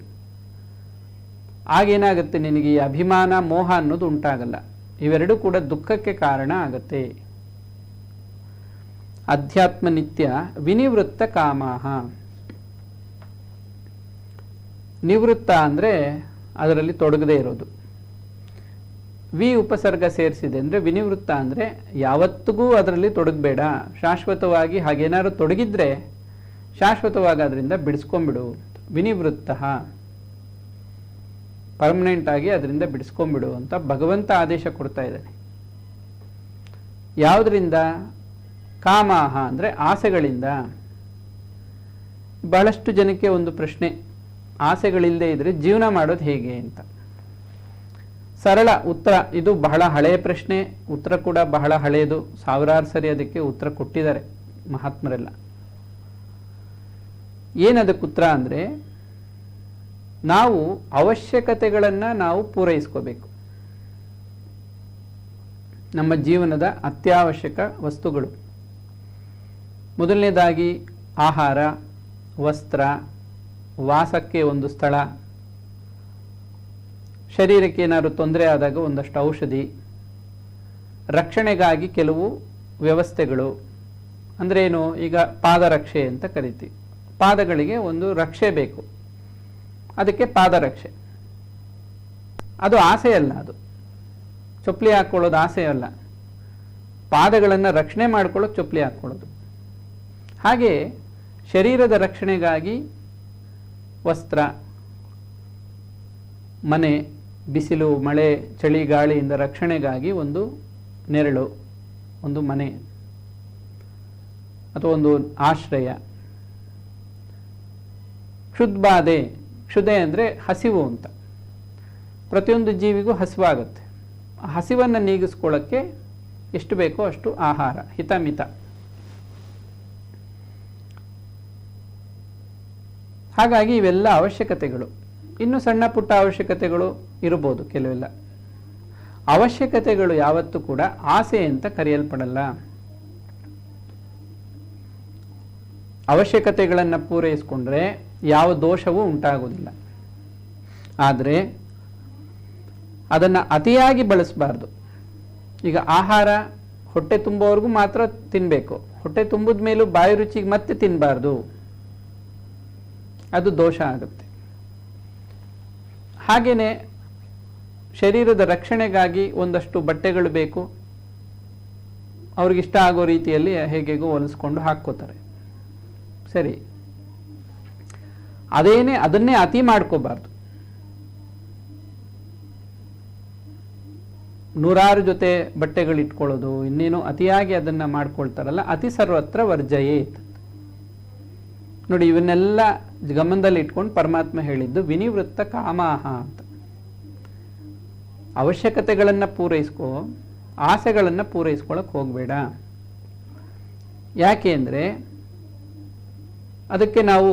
ಆಗೇನಾಗುತ್ತೆ, ನಿನಗೆ ಈ ಅಭಿಮಾನ ಮೋಹ ಅನ್ನೋದು ಉಂಟಾಗಲ್ಲ. ಇವೆರಡೂ ಕೂಡ ದುಃಖಕ್ಕೆ ಕಾರಣ ಆಗತ್ತೆ. ಅಧ್ಯಾತ್ಮ ನಿತ್ಯ ವಿನಿವೃತ್ತ ಕಾಮಾಹ. ನಿವೃತ್ತ ಅಂದರೆ ಅದರಲ್ಲಿ ತೊಡಗದೇ ಇರೋದು. ವಿ ಉಪಸರ್ಗ ಸೇರಿಸಿದೆ ಅಂದರೆ ವಿನಿವೃತ್ತ ಅಂದರೆ ಯಾವತ್ತಿಗೂ ಅದರಲ್ಲಿ ತೊಡಗಬೇಡ. ಶಾಶ್ವತವಾಗಿ ಹಾಗೇನಾದ್ರು ತೊಡಗಿದ್ರೆ ಶಾಶ್ವತವಾಗಿ ಅದರಿಂದ ಬಿಡಿಸ್ಕೊಂಡ್ಬಿಡು. ವಿನಿವೃತ್ತ, ಪರ್ಮನೆಂಟ್ ಆಗಿ ಅದರಿಂದ ಬಿಡಿಸ್ಕೊಂಡ್ಬಿಡು ಅಂತ ಭಗವಂತ ಆದೇಶ ಕೊಡ್ತಾ ಇದ್ದಾನೆ. ಯಾವುದರಿಂದ? ಕಾಮಾಹ ಅಂದರೆ ಆಸೆಗಳಿಂದ. ಬಹಳಷ್ಟು ಜನಕ್ಕೆ ಒಂದು ಪ್ರಶ್ನೆ, ಆಸೆಗಳಿಲ್ಲದೆ ಇದ್ರೆ ಜೀವನ ಮಾಡೋದು ಹೇಗೆ ಅಂತ. ಸರಳ ಉತ್ತರ, ಇದು ಬಹಳ ಹಳೆಯ ಪ್ರಶ್ನೆ, ಉತ್ತರ ಕೂಡ ಬಹಳ ಹಳೆಯದು, ಸಾವಿರಾರು ಸರಿ ಅದಕ್ಕೆ ಉತ್ತರ ಕೊಟ್ಟಿದ್ದಾರೆ ಮಹಾತ್ಮರೆಲ್ಲ. ಏನದಕ್ಕೆ ಉತ್ತರ ಅಂದರೆ, ನಾವು ಅವಶ್ಯಕತೆಗಳನ್ನು ನಾವು ಪೂರೈಸ್ಕೋಬೇಕು. ನಮ್ಮ ಜೀವನದ ಅತ್ಯವಶ್ಯಕ ವಸ್ತುಗಳು. ಮೊದಲನೇದಾಗಿ ಆಹಾರ, ವಸ್ತ್ರ, ವಾಸಕ್ಕೆ ಒಂದು ಸ್ಥಳ, ಶರೀರಕ್ಕೆ ಏನಾದರೂ ತೊಂದರೆ ಆದಾಗ ಒಂದಷ್ಟು ಔಷಧಿ, ರಕ್ಷಣೆಗಾಗಿ ಕೆಲವು ವ್ಯವಸ್ಥೆಗಳು. ಅಂದರೆ ಏನು? ಈಗ ಪಾದರಕ್ಷೆ ಅಂತ ಕರಿತೀವಿ. ಪಾದಗಳಿಗೆ ಒಂದು ರಕ್ಷೆ ಬೇಕು, ಅದಕ್ಕೆ ಪಾದರಕ್ಷೆ. ಅದು ಆಸೆ ಅಲ್ಲ, ಅದು ಚಪ್ಪಲಿ ಹಾಕ್ಕೊಳ್ಳೋದು ಆಸೆ ಅಲ್ಲ. ಪಾದಗಳನ್ನು ರಕ್ಷಣೆ ಮಾಡ್ಕೊಳ್ಳೋದು ಚಪ್ಪಲಿ ಹಾಕ್ಕೊಳ್ಳೋದು. ಹಾಗೆ ಶರೀರದ ರಕ್ಷಣೆಗಾಗಿ ವಸ್ತ್ರ, ಮನೆ, ಬಿಸಿಲು, ಮಳೆ, ಚಳಿ, ಗಾಳಿಯಿಂದ ರಕ್ಷಣೆಗಾಗಿ ಒಂದು ನೆರಳು, ಒಂದು ಮನೆ ಅಥವಾ ಒಂದು ಆಶ್ರಯ. ಕ್ಷುದ್ಬಾಧೆ, ಕ್ಷುಧೆ ಅಂದರೆ ಹಸಿವು ಅಂತ. ಪ್ರತಿಯೊಂದು ಜೀವಿಗೂ ಹಸಿವಾಗುತ್ತೆ. ಆ ಹಸಿವನ್ನು ನೀಗಿಸ್ಕೊಳ್ಳೋಕ್ಕೆ ಎಷ್ಟು ಬೇಕೋ ಅಷ್ಟು ಆಹಾರ, ಹಿತಮಿತ. ಹಾಗಾಗಿ ಇವೆಲ್ಲ ಅವಶ್ಯಕತೆಗಳು. ಇನ್ನು ಸಣ್ಣ ಪುಟ್ಟ ಅವಶ್ಯಕತೆಗಳು ಇರಬಹುದು ಕೆಲವೆಲ್ಲ. ಅವಶ್ಯಕತೆಗಳು ಯಾವತ್ತೂ ಕೂಡ ಆಸೆ ಅಂತ ಕರೆಯಲ್ಪಡಲ್ಲ. ಅವಶ್ಯಕತೆಗಳನ್ನು ಪೂರೈಸಿಕೊಂಡ್ರೆ ಯಾವ ದೋಷವೂ ಉಂಟಾಗುವುದಿಲ್ಲ. ಆದರೆ ಅದನ್ನು ಅತಿಯಾಗಿ ಬಳಸಬಾರ್ದು. ಈಗ ಆಹಾರ ಹೊಟ್ಟೆ ತುಂಬುವವರೆಗೂ ಮಾತ್ರ ತಿನ್ನಬೇಕು, ಹೊಟ್ಟೆ ತುಂಬಿದ ಮೇಲೂ ಬಾಯಿ ರುಚಿಗೆ ಮತ್ತೆ ತಿನ್ನಬಾರ್ದು, ಅದು ದೋಷ ಆಗುತ್ತೆ. ಹಾಗೆಯೇ ಶರೀರದ ರಕ್ಷಣೆಗಾಗಿ ಒಂದಷ್ಟು ಬಟ್ಟೆಗಳು ಬೇಕು, ಅವ್ರಿಗಿಷ್ಟ ಆಗೋ ರೀತಿಯಲ್ಲಿ ಹೇಗೆಗೋ ಹೊಲಿಸ್ಕೊಂಡು ಹಾಕ್ಕೋತಾರೆ, ಸರಿ. ಅದನ್ನೇ ಅತಿ ಮಾಡ್ಕೋಬಾರ್ದು. ನೂರಾರು ಜೊತೆ ಬಟ್ಟೆಗಳು ಇಟ್ಕೊಳ್ಳೋದು, ಇನ್ನೇನು ಅತಿಯಾಗಿ ಅದನ್ನು ಮಾಡ್ಕೊಳ್ತಾರಲ್ಲ, ಅತಿ ಸರ್ವತ್ರ ವರ್ಜಯೇತ್. ನೋಡಿ, ಇವನ್ನೆಲ್ಲ ಗಮನದಲ್ಲಿ ಇಟ್ಕೊಂಡು ಪರಮಾತ್ಮ ಹೇಳಿದ್ದು ವಿನಿವೃತ್ತ ಕಾಮಾಹ ಅಂತ. ಅವಶ್ಯಕತೆಗಳನ್ನು ಪೂರೈಸ್ಕೋ, ಆಸೆಗಳನ್ನು ಪೂರೈಸ್ಕೊಳ್ಳೋಕೆ ಹೋಗಬೇಡ. ಯಾಕೆ ಅಂದರೆ ಅದಕ್ಕೆ ನಾವು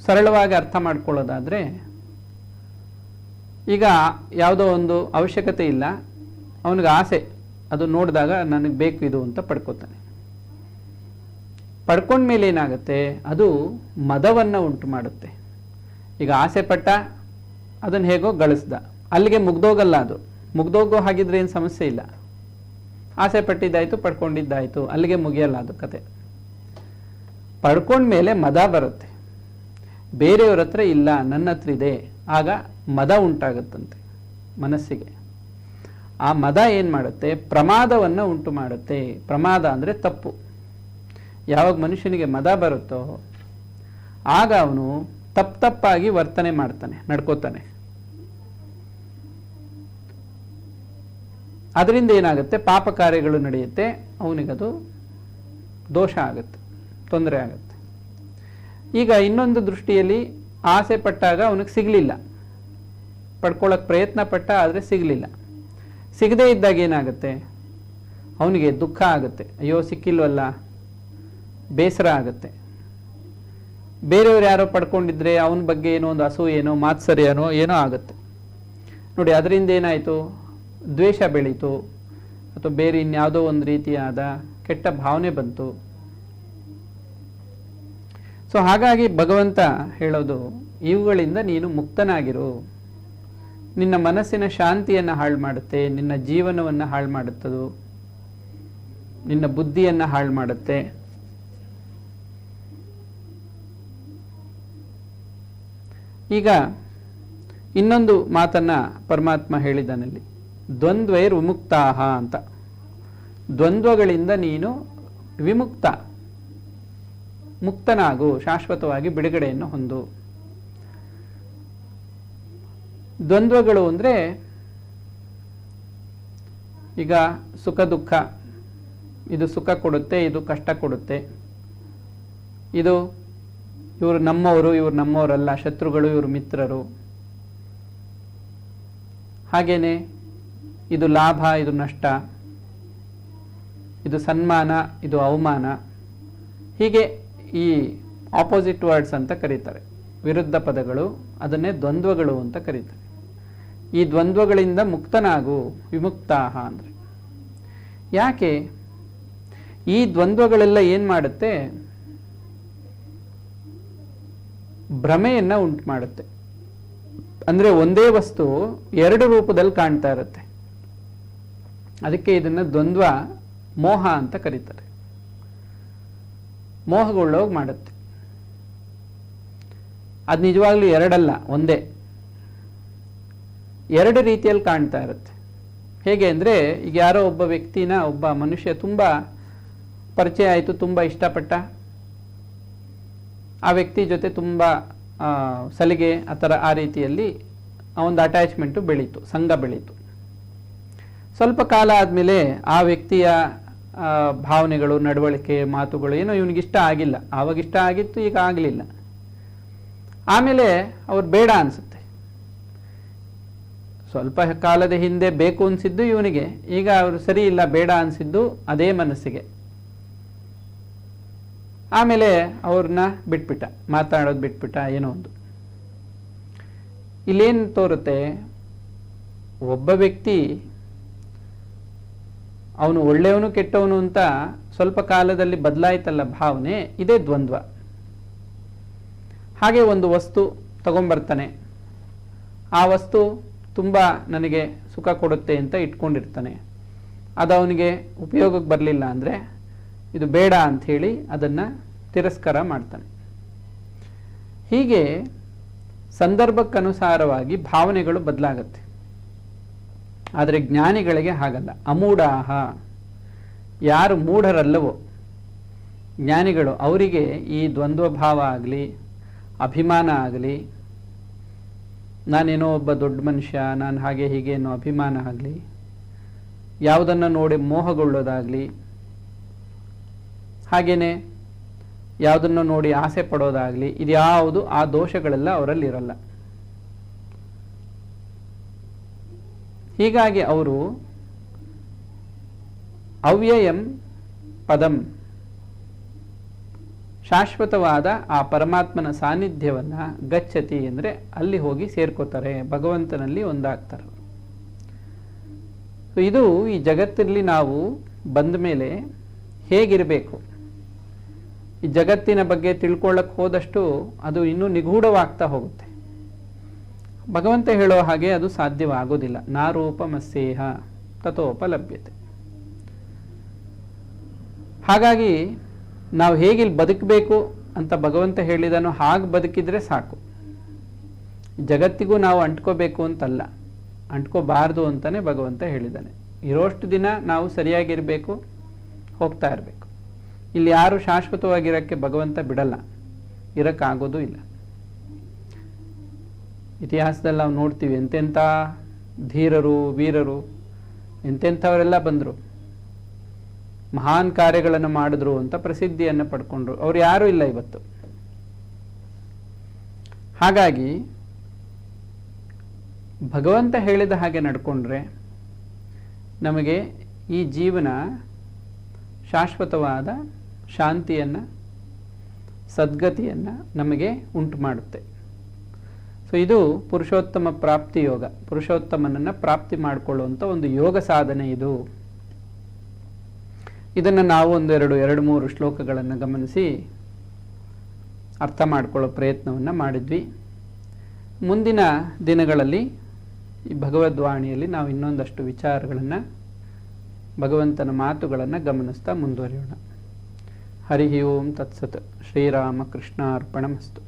ಸರಳವಾಗಿ ಅರ್ಥ ಮಾಡ್ಕೊಳ್ಳೋದಾದರೆ, ಈಗ ಯಾವುದೋ ಒಂದು ಅವಶ್ಯಕತೆ ಇಲ್ಲ, ಅವನಿಗೆ ಆಸೆ, ಅದು ನೋಡಿದಾಗ ನನಗೆ ಬೇಕು ಇದು ಅಂತ ಪಡ್ಕೋತಾನೆ. ಪಡ್ಕೊಂಡ್ಮೇಲೆ ಏನಾಗುತ್ತೆ, ಅದು ಮದವನ್ನು ಉಂಟು ಮಾಡುತ್ತೆ. ಈಗ ಆಸೆ ಪಟ್ಟ, ಅದನ್ನು ಹೇಗೋ ಗಳಿಸ್ದ, ಅಲ್ಲಿಗೆ ಮುಗ್ದೋಗಲ್ಲ. ಅದು ಮುಗ್ದೋಗೋ ಹಾಗಿದ್ರೆ ಏನು ಸಮಸ್ಯೆ ಇಲ್ಲ. ಆಸೆ ಪಟ್ಟಿದ್ದಾಯ್ತು, ಪಡ್ಕೊಂಡಿದ್ದಾಯ್ತು, ಅಲ್ಲಿಗೆ ಮುಗಿಯಲ್ಲ ಅದು ಕತೆ. ಪಡ್ಕೊಂಡ್ಮೇಲೆ ಮದ ಬರುತ್ತೆ. ಬೇರೆಯವ್ರ ಹತ್ರ ಇಲ್ಲ, ನನ್ನ ಹತ್ರ ಇದೆ, ಆಗ ಮದ ಉಂಟಾಗುತ್ತಂತೆ ಮನಸ್ಸಿಗೆ. ಆ ಮದ ಏನು ಮಾಡುತ್ತೆ, ಪ್ರಮಾದವನ್ನು ಉಂಟು ಮಾಡುತ್ತೆ. ಪ್ರಮಾದ ಅಂದರೆ ತಪ್ಪು. ಯಾವಾಗ ಮನುಷ್ಯನಿಗೆ ಮದ ಬರುತ್ತೋ ಆಗ ಅವನು ತಪ್ಪಾಗಿ ವರ್ತನೆ ಮಾಡ್ತಾನೆ, ನಡ್ಕೋತಾನೆ. ಅದರಿಂದ ಏನಾಗುತ್ತೆ, ಪಾಪ ಕಾರ್ಯಗಳು ನಡೆಯುತ್ತೆ, ಅವನಿಗದು ದೋಷ ಆಗುತ್ತೆ, ತೊಂದರೆ ಆಗುತ್ತೆ. ಈಗ ಇನ್ನೊಂದು ದೃಷ್ಟಿಯಲ್ಲಿ ಆಸೆ ಪಟ್ಟಾಗ ಅವನಿಗೆ ಸಿಗಲಿಲ್ಲ, ಪಡ್ಕೊಳ್ಳೋಕೆ ಪ್ರಯತ್ನ ಪಟ್ಟ, ಆದರೆ ಸಿಗಲಿಲ್ಲ. ಸಿಗದೇ ಇದ್ದಾಗ ಏನಾಗುತ್ತೆ, ಅವನಿಗೆ ದುಃಖ ಆಗುತ್ತೆ, ಅಯ್ಯೋ ಸಿಕ್ಕಿಲ್ವಲ್ಲ, ಬೇಸರ ಆಗುತ್ತೆ. ಬೇರೆಯವ್ರು ಯಾರೋ ಪಡ್ಕೊಂಡಿದ್ರೆ ಅವನ ಬಗ್ಗೆ ಏನೋ ಒಂದು ಅಸೂಯೇನೋ ಮಾತ್ಸರ್ಯನೋ ಏನೋ ಆಗುತ್ತೆ. ನೋಡಿ, ಅದರಿಂದ ಏನಾಯಿತು, ದ್ವೇಷ ಬೆಳೀತು, ಅಥವಾ ಬೇರೆ ಇನ್ಯಾವುದೋ ಒಂದು ರೀತಿಯಾದ ಕೆಟ್ಟ ಭಾವನೆ ಬಂತು. ಸೊ ಹಾಗಾಗಿ ಭಗವಂತ ಹೇಳೋದು, ಇವುಗಳಿಂದ ನೀನು ಮುಕ್ತನಾಗಿರು. ನಿನ್ನ ಮನಸ್ಸಿನ ಶಾಂತಿಯನ್ನು ಹಾಳು ಮಾಡುತ್ತೆ, ನಿನ್ನ ಜೀವನವನ್ನು ಹಾಳು ಮಾಡುತ್ತದು, ನಿನ್ನ ಬುದ್ಧಿಯನ್ನು ಹಾಳು ಮಾಡುತ್ತೆ. ಈಗ ಇನ್ನೊಂದು ಮಾತನ್ನ ಪರಮಾತ್ಮ ಹೇಳಿದಾನಲ್ಲಿ, ದ್ವಂದ್ವೈರ್ ವಿಮುಕ್ತಾಹ ಅಂತ. ದ್ವಂದ್ವಗಳಿಂದ ನೀನು ವಿಮುಕ್ತ, ಮುಕ್ತನಾಗು, ಶಾಶ್ವತವಾಗಿ ಬಿಡುಗಡೆಯನ್ನು ಹೊಂದು. ದ್ವಂದ್ವಗಳು ಅಂದರೆ ಈಗ ಸುಖ ದುಃಖ, ಇದು ಸುಖ ಕೊಡುತ್ತೆ, ಇದು ಕಷ್ಟ ಕೊಡುತ್ತೆ, ಇದು ಇವರು ನಮ್ಮವರು, ಇವರು ನಮ್ಮವರಲ್ಲ, ಶತ್ರುಗಳು, ಇವರು ಮಿತ್ರರು. ಹಾಗೇನೆ ಇದು ಲಾಭ, ಇದು ನಷ್ಟ, ಇದು ಸನ್ಮಾನ, ಇದು ಅವಮಾನ. ಹೀಗೆ ಈ ಆಪೋಸಿಟ್ ವರ್ಡ್ಸ್ ಅಂತ ಕರೀತಾರೆ, ವಿರುದ್ಧ ಪದಗಳು, ಅದನ್ನೇ ದ್ವಂದ್ವಗಳು ಅಂತ ಕರೀತಾರೆ. ಈ ದ್ವಂದ್ವಗಳಿಂದ ಮುಕ್ತನಾಗು, ವಿಮುಕ್ತಾಹ ಅಂದರೆ. ಯಾಕೆ ಈ ದ್ವಂದ್ವಗಳೆಲ್ಲ ಏನು ಮಾಡುತ್ತೆ? ಭ್ರಮೆಯನ್ನು ಉಂಟು ಮಾಡುತ್ತೆ. ಅಂದರೆ ಒಂದೇ ವಸ್ತು ಎರಡು ರೂಪದಲ್ಲಿ ಕಾಣ್ತಾ ಇರುತ್ತೆ. ಅದಕ್ಕೆ ಇದನ್ನು ದ್ವಂದ್ವ ಮೋಹ ಅಂತ ಕರೀತಾರೆ. ಮೋಹಗೊಳ್ಳೋಗಿ ಮಾಡುತ್ತೆ. ಅದು ನಿಜವಾಗ್ಲೂ ಎರಡಲ್ಲ, ಒಂದೇ. ಎರಡು ರೀತಿಯಲ್ಲಿ ಕಾಣ್ತಾ ಇರುತ್ತೆ. ಹೇಗೆ ಅಂದರೆ, ಈಗ ಯಾರೋ ಒಬ್ಬ ವ್ಯಕ್ತಿನ, ಒಬ್ಬ ಮನುಷ್ಯ ತುಂಬ ಪರಿಚಯ ಆಯಿತು, ತುಂಬ ಇಷ್ಟಪಟ್ಟ, ಆ ವ್ಯಕ್ತಿ ಜೊತೆ ತುಂಬ ಸಲಿಗೆ ಆ ರೀತಿಯಲ್ಲಿ ಒಂದು ಅಟ್ಯಾಚ್ಮೆಂಟು ಬೆಳೀತು, ಸಂಘ ಬೆಳೀತು. ಸ್ವಲ್ಪ ಕಾಲ ಆದಮೇಲೆ ಆ ವ್ಯಕ್ತಿಯ ಭಾವನೆಗಳು, ನಡವಳಿಕೆ, ಮಾತುಗಳು ಏನೋ ಇವನಿಗಿಷ್ಟ ಆಗಿಲ್ಲ. ಆವಾಗಿಷ್ಟ ಆಗಿತ್ತು, ಈಗ ಆಗಲಿಲ್ಲ. ಆಮೇಲೆ ಅವ್ರು ಬೇಡ ಅನಿಸುತ್ತೆ. ಸ್ವಲ್ಪ ಕಾಲದ ಹಿಂದೆ ಬೇಕು ಅನಿಸಿದ್ದು ಇವನಿಗೆ, ಈಗ ಅವರು ಸರಿ ಇಲ್ಲ, ಬೇಡ ಅನಿಸಿದ್ದು ಅದೇ ಮನಸ್ಸಿಗೆ. ಆಮೇಲೆ ಅವ್ರನ್ನ ಬಿಟ್ಬಿಟ್ಟ, ಮಾತಾಡೋದು ಬಿಟ್ಬಿಟ್ಟ, ಏನೋ ಒಂದು. ಇಲ್ಲೇನು ತೋರುತ್ತೆ? ಒಬ್ಬ ವ್ಯಕ್ತಿ ಅವನು ಒಳ್ಳೆಯವನು ಕೆಟ್ಟವನು ಅಂತ ಸ್ವಲ್ಪ ಕಾಲದಲ್ಲಿ ಬದಲಾಯ್ತಲ್ಲ ಭಾವನೆ, ಇದೇ ದ್ವಂದ್ವ. ಹಾಗೆ ಒಂದು ವಸ್ತು ತಗೊಂಬರ್ತಾನೆ, ಆ ವಸ್ತು ತುಂಬ ನನಗೆ ಸುಖ ಕೊಡುತ್ತೆ ಅಂತ ಇಟ್ಕೊಂಡಿರ್ತಾನೆ. ಅದು ಅವನಿಗೆ ಉಪಯೋಗಕ್ಕೆ ಬರಲಿಲ್ಲ ಅಂದರೆ ಇದು ಬೇಡ ಅಂಥೇಳಿ ಅದನ್ನು ತಿರಸ್ಕಾರ ಮಾಡ್ತಾನೆ. ಹೀಗೆ ಸಂದರ್ಭಕ್ಕನುಸಾರವಾಗಿ ಭಾವನೆಗಳು ಬದಲಾಗತ್ತೆ. ಆದರೆ ಜ್ಞಾನಿಗಳಿಗೆ ಹಾಗಲ್ಲ. ಅಮೂಢಾಹ, ಯಾರು ಮೂಢರಲ್ಲವೋ ಜ್ಞಾನಿಗಳು, ಅವರಿಗೆ ಈ ದ್ವಂದ್ವ ಭಾವ ಆಗಲಿ, ಅಭಿಮಾನ ಆಗಲಿ, ನಾನೇನೋ ಒಬ್ಬ ದೊಡ್ಡ ಮನುಷ್ಯ, ನಾನು ಹಾಗೆ ಹೀಗೆ ಅನ್ನೋ ಅಭಿಮಾನ ಆಗಲಿ, ಯಾವುದನ್ನು ನೋಡಿ ಮೋಹಗೊಳ್ಳೋದಾಗಲಿ, ಹಾಗೇನೆ ಯಾವುದನ್ನು ನೋಡಿ ಆಸೆ ಪಡೋದಾಗಲಿ, ಇದ್ಯಾವುದು ಆ ದೋಷಗಳೆಲ್ಲ ಅವರಲ್ಲಿ ಇರಲ್ಲ. ಹೀಗಾಗಿ ಅವರು ಅವ್ಯಯಂ ಪದಂ, ಶಾಶ್ವತವಾದ ಆ ಪರಮಾತ್ಮನ ಸಾನ್ನಿಧ್ಯವನ್ನು ಗಚ್ಚತಿ ಅಂದರೆ ಅಲ್ಲಿ ಹೋಗಿ ಸೇರ್ಕೋತಾರೆ, ಭಗವಂತನಲ್ಲಿ ಒಂದಾಗ್ತಾರೆ. ಇದು ಈ ಜಗತ್ತಲ್ಲಿ ನಾವು ಬಂದ ಮೇಲೆ ಹೇಗಿರಬೇಕು, ಈ ಜಗತ್ತಿನ ಬಗ್ಗೆ ತಿಳ್ಕೊಳ್ಳಕ್ಕೆ ಹೋದಷ್ಟು ಅದು ಇನ್ನೂ ನಿಗೂಢವಾಗ್ತಾ ಹೋಗುತ್ತೆ. ಭಗವಂತ ಹೇಳೋ ಹಾಗೆ ಅದು ಸಾಧ್ಯವಾಗೋದಿಲ್ಲ. ನಾರೂಪಮಸ್ಯೇಹ ತಥೋಪಲಭ್ಯತೆ. ಹಾಗಾಗಿ ನಾವು ಹೇಗಿಲ್ಲಿ ಬದುಕಬೇಕು ಅಂತ ಭಗವಂತ ಹೇಳಿದನೋ ಹಾಗೆ ಬದುಕಿದ್ರೆ ಸಾಕು. ಜಗತ್ತಿಗೂ ನಾವು ಅಂಟ್ಕೋಬೇಕು ಅಂತಲ್ಲ, ಅಂಟ್ಕೋಬಾರ್ದು ಅಂತಲೇ ಭಗವಂತ ಹೇಳಿದ್ದಾನೆ. ಇರೋಷ್ಟು ದಿನ ನಾವು ಸರಿಯಾಗಿರಬೇಕು, ಹೋಗ್ತಾ ಇರಬೇಕು. ಇಲ್ಲಿ ಯಾರು ಶಾಶ್ವತವಾಗಿರೋಕ್ಕೆ ಭಗವಂತ ಬಿಡಲ್ಲ, ಇರೋಕ್ಕಾಗೋದು ಇಲ್ಲ. ಇತಿಹಾಸದಲ್ಲಿ ನಾವು ನೋಡ್ತೀವಿ, ಎಂತೆಂಥ ಧೀರರು, ವೀರರು, ಎಂತೆಂಥವರೆಲ್ಲ ಬಂದರು, ಮಹಾನ್ ಕಾರ್ಯಗಳನ್ನು ಮಾಡಿದ್ರು ಅಂತ ಪ್ರಸಿದ್ಧಿಯನ್ನು ಪಡ್ಕೊಂಡ್ರು. ಅವ್ರು ಯಾರೂ ಇಲ್ಲ ಇವತ್ತು. ಹಾಗಾಗಿ ಭಗವಂತ ಹೇಳಿದ ಹಾಗೆ ನಡ್ಕೊಂಡ್ರೆ ನಮಗೆ ಈ ಜೀವನ ಶಾಶ್ವತವಾದ ಶಾಂತಿಯನ್ನು, ಸದ್ಗತಿಯನ್ನು ನಮಗೆ ಉಂಟು ಮಾಡುತ್ತೆ. ಸೊ ಇದು ಪುರುಷೋತ್ತಮ ಪ್ರಾಪ್ತಿ ಯೋಗ, ಪುರುಷೋತ್ತಮನನ್ನು ಪ್ರಾಪ್ತಿ ಮಾಡಿಕೊಳ್ಳುವಂಥ ಒಂದು ಯೋಗ ಸಾಧನೆ ಇದು. ಇದನ್ನು ನಾವು ಎರಡು ಮೂರು ಶ್ಲೋಕಗಳನ್ನು ಗಮನಿಸಿ ಅರ್ಥ ಮಾಡಿಕೊಳ್ಳೋ ಪ್ರಯತ್ನವನ್ನು ಮಾಡಿದ್ವಿ. ಮುಂದಿನ ದಿನಗಳಲ್ಲಿ ಈ ಭಗವದ್ವಾಣಿಯಲ್ಲಿ ನಾವು ಇನ್ನೊಂದಷ್ಟು ವಿಚಾರಗಳನ್ನು, ಭಗವಂತನ ಮಾತುಗಳನ್ನು ಗಮನಿಸ್ತಾ ಮುಂದುವರಿಯೋಣ. ಹರಿ ಓಂ ತತ್ಸತ್. ಶ್ರೀರಾಮಕೃಷ್ಣಾರ್ಪಣಮಸ್ತು.